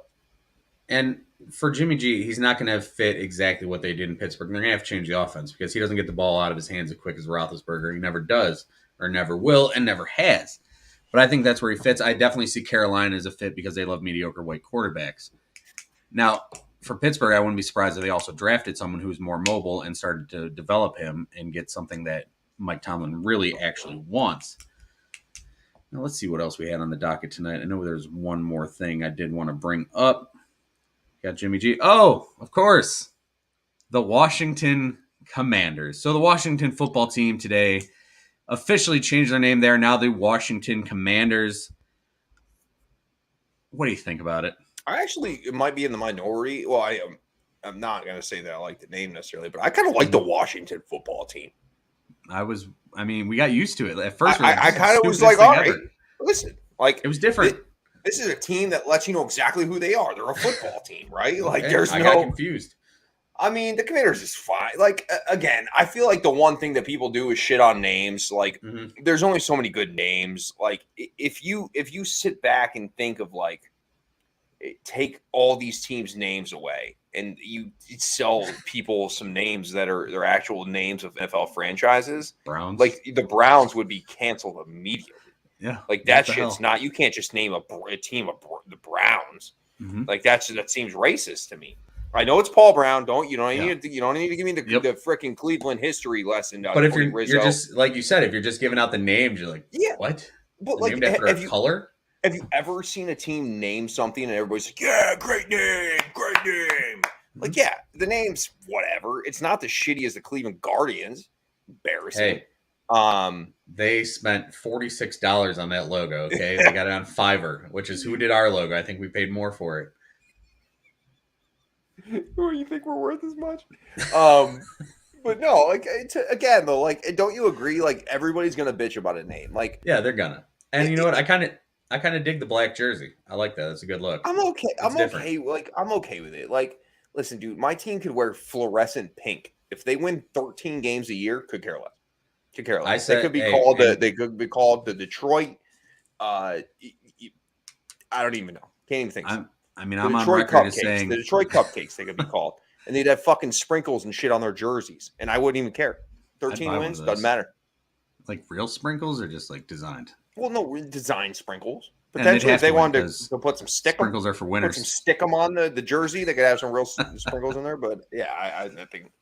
And for Jimmy G, he's not going to fit exactly what they did in Pittsburgh. They're going to have to change the offense because he doesn't get the ball out of his hands as quick as Roethlisberger. He never does. or never will and never has. But I think that's where he fits. I definitely see Carolina as a fit because they love mediocre white quarterbacks. Now, for Pittsburgh, I wouldn't be surprised if they also drafted someone who's more mobile and started to develop him and get something that Mike Tomlin really actually wants. Now, let's see what else we had on the docket tonight. I know there's one more thing I did want to bring up. Got Jimmy G. Oh, of course. The Washington Commanders. So the Washington football team today officially changed their name. They are now the Washington Commanders. What do you think about it? I actually might be in the minority. Well, I'm not going to say that I like the name necessarily, but I kind of like the Washington football team. We got used to it. At first, I kind of was like, all right, listen, like it was different. This is a team that lets you know exactly who they are. They're a football team, right? Like I got confused. I mean, the Commanders is fine. Like, again, I feel like the one thing that people do is shit on names. Like, there's only so many good names. Like, if you sit back and think of, like, take all these teams' names away and you sell people some names that are their actual names of NFL franchises, Browns, like, the Browns would be canceled immediately. Yeah. Like, that shit's not – you can't just name a team of the Browns. Like, that seems racist to me. I know it's Paul Brown. You don't need to give me the freaking Cleveland history lesson. But if you're just like you said, if you're just giving out the names, you're like, what? But like, named after a color? Have you ever seen a team name something and everybody's like, yeah, great name. Like, yeah, the name's whatever. It's not as shitty as the Cleveland Guardians. Embarrassing. Hey, they spent $46 on that logo. Okay, they got it on Fiverr, which is who did our logo. I think we paid more for it. Who you think we're worth as much? But no, like again though, like don't you agree? Like everybody's gonna bitch about a name. Like yeah, they're gonna. And you know what? I kind of dig the black jersey. I like that. That's a good look. I'm okay. I'm okay. Like I'm okay with it. Like listen, dude, my team could wear fluorescent pink if they win 13 games a year. Could care less. Could care less. They could be called the Detroit. I don't even know. Can't even think. I'm on record as saying the Detroit Cupcakes they could be called, and they'd have fucking sprinkles and shit on their jerseys, and I wouldn't even care. 13 wins doesn't matter. Like real sprinkles or just like designed? Well, no, design sprinkles. Potentially, if they wanted to put some sprinkles are for winners. Put some stick them on the jersey, they could have some real sprinkles in there. But yeah, I think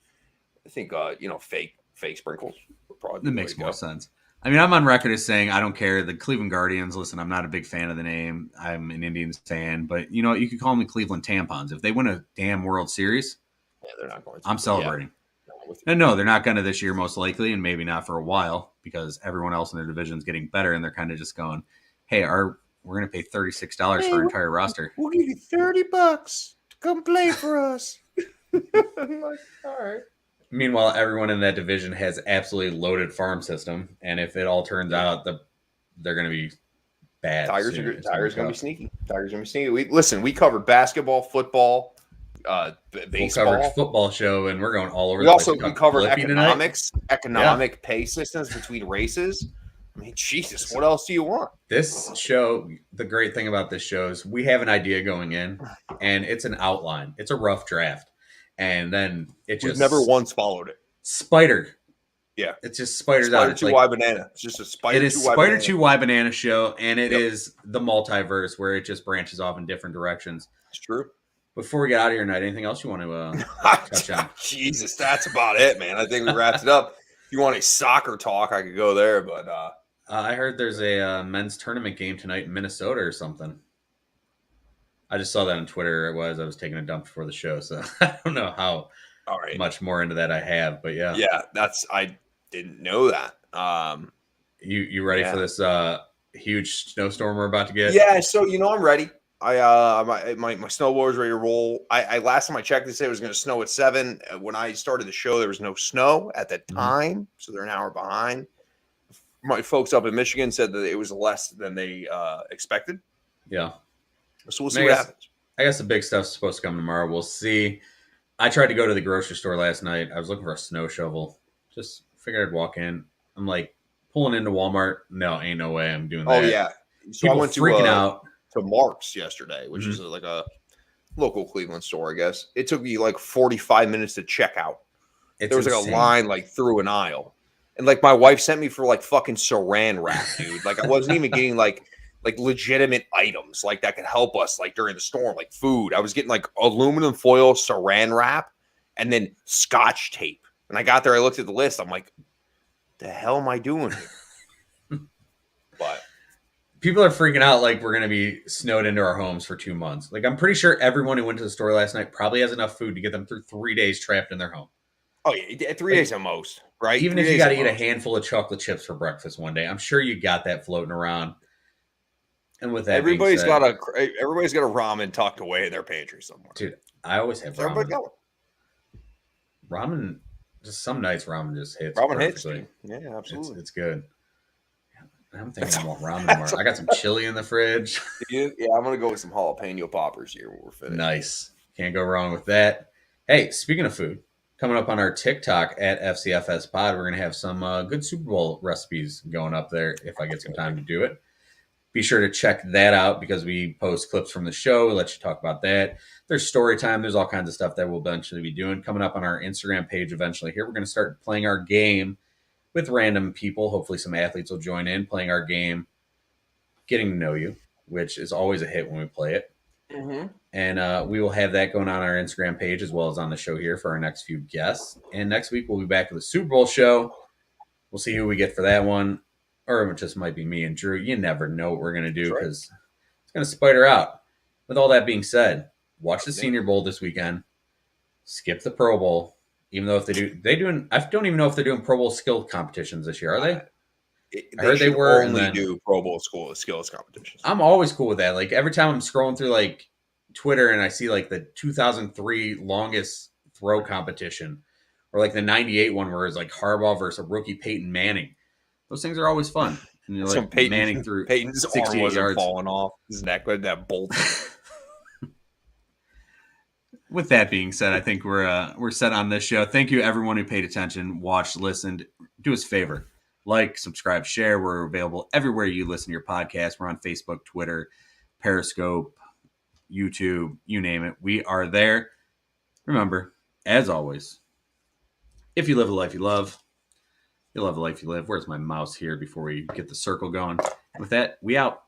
fake sprinkles would probably. That makes more sense. I mean, I'm on record as saying I don't care. The Cleveland Guardians, listen, I'm not a big fan of the name. I'm an Indians fan. But, you know, you could call them the Cleveland Tampons. If they win a damn World Series, they're not going to. I'm celebrating. Yeah. No, they're not going to this year most likely, and maybe not for a while because everyone else in their division is getting better, and they're kind of just going, hey, we're going to pay $36 for our entire roster. We'll give you $30 to come play for us. I'm like, all right. Meanwhile, everyone in that division has absolutely loaded farm system, and if it all turns out, they're going to be bad. Tigers are going to be sneaky. Tigers are going to be sneaky. We covered basketball, football, baseball. We'll cover football show, and we're going all over. We covered economic pay systems between races. I mean, Jesus, what else do you want? This show, the great thing about this show is we have an idea going in, and it's an outline. It's a rough draft. And then we've never once followed it. Spider. Yeah. It's just spiders Spider out. 2Y Banana. It's just a Spider 2Y Banana. It is Spider 2Y Banana show, and it is the multiverse where it just branches off in different directions. It's true. Before we get out of here tonight, anything else you want to touch on? Jesus, that's about it, man. I think we wrapped it up. If you want a soccer talk, I could go there, but I heard there's a men's tournament game tonight in Minnesota or something. I just saw that on Twitter. I was taking a dump before the show, so I don't know how much more into that I have, but yeah. Yeah, I didn't know that. You ready for this huge snowstorm we're about to get? Yeah, so I'm ready. My snowboard's ready to roll. I last time I checked, they said it was going to snow at 7. When I started the show, there was no snow at that time, so they're an hour behind. My folks up in Michigan said that it was less than they expected. Yeah. So we'll see what happens. I guess the big stuff's supposed to come tomorrow. We'll see. I tried to go to the grocery store last night. I was looking for a snow shovel. Just figured I'd walk in. I'm like pulling into Walmart. No, ain't no way I'm doing that. Oh, yeah. So people I went freaking out to Mark's yesterday, which is like a local Cleveland store, I guess. It took me like 45 minutes to check out. There was like a line like through an aisle. And like my wife sent me for like fucking saran wrap, dude. Like I wasn't even getting like legitimate items like that could help us like during the storm, like food. I was getting like aluminum foil, saran wrap, and then scotch tape. And I got there, I looked at the list. I'm like, the hell am I doing here? But people are freaking out like we're going to be snowed into our homes for 2 months. Like, I'm pretty sure everyone who went to the store last night probably has enough food to get them through 3 days trapped in their home. Oh, yeah, 3 days at most, right? Even 3 if you days got to at eat a most. handful of chocolate chips for breakfast one day, I'm sure you got that floating around. And with that everybody's being said, got a ramen tucked away in their pantry somewhere. dude, I always have Everybody ramen. got Ramen, just some nights ramen just hits ramen perfectly. hits, yeah, absolutely. It's good. I'm thinking I want ramen tomorrow. I got some chili in the fridge. Yeah, I'm gonna go with some jalapeno poppers here when we're finished. Nice. Can't go wrong with that. Hey, speaking of food, coming up on our TikTok at FCFS Pod, we're going to have some good Super Bowl recipes going up there if I get some time to do it. Be sure to check that out because we post clips from the show. We'll let you talk about that. There's story time. There's all kinds of stuff that we'll eventually be doing. Coming up on our Instagram page eventually here, we're going to start playing our game with random people. Hopefully some athletes will join in, playing our game, getting to know you, which is always a hit when we play it. Mm-hmm. And we will have that going on our Instagram page as well as on the show here for our next few guests. And next week we'll be back with the Super Bowl show. We'll see who we get for that one. Or it just might be me and Drew. You never know what we're going to do because it's going to spider out. With all that being said, watch the Senior Bowl this weekend. Skip the Pro Bowl. Even though if they do, I don't even know if they're doing Pro Bowl skill competitions this year. Are they? I heard they were only do Pro Bowl skills competitions. I'm always cool with that. Like every time I'm scrolling through like Twitter and I see like the 2003 longest throw competition or like the 98 one where it's like Harbaugh versus a rookie Peyton Manning. Those things are always fun. And you're like Manning through Peyton's arm wasn't falling off his neck with that bolt. With that being said, I think we're set on this show. Thank you everyone who paid attention, watched, listened. Do us a favor. Like, subscribe, share. We're available everywhere you listen to your podcast. We're on Facebook, Twitter, Periscope, YouTube, you name it. We are there. Remember, as always, if you live the life you love, you'll love the life you live. Where's my mouse here before we get the circle going? With that, we out.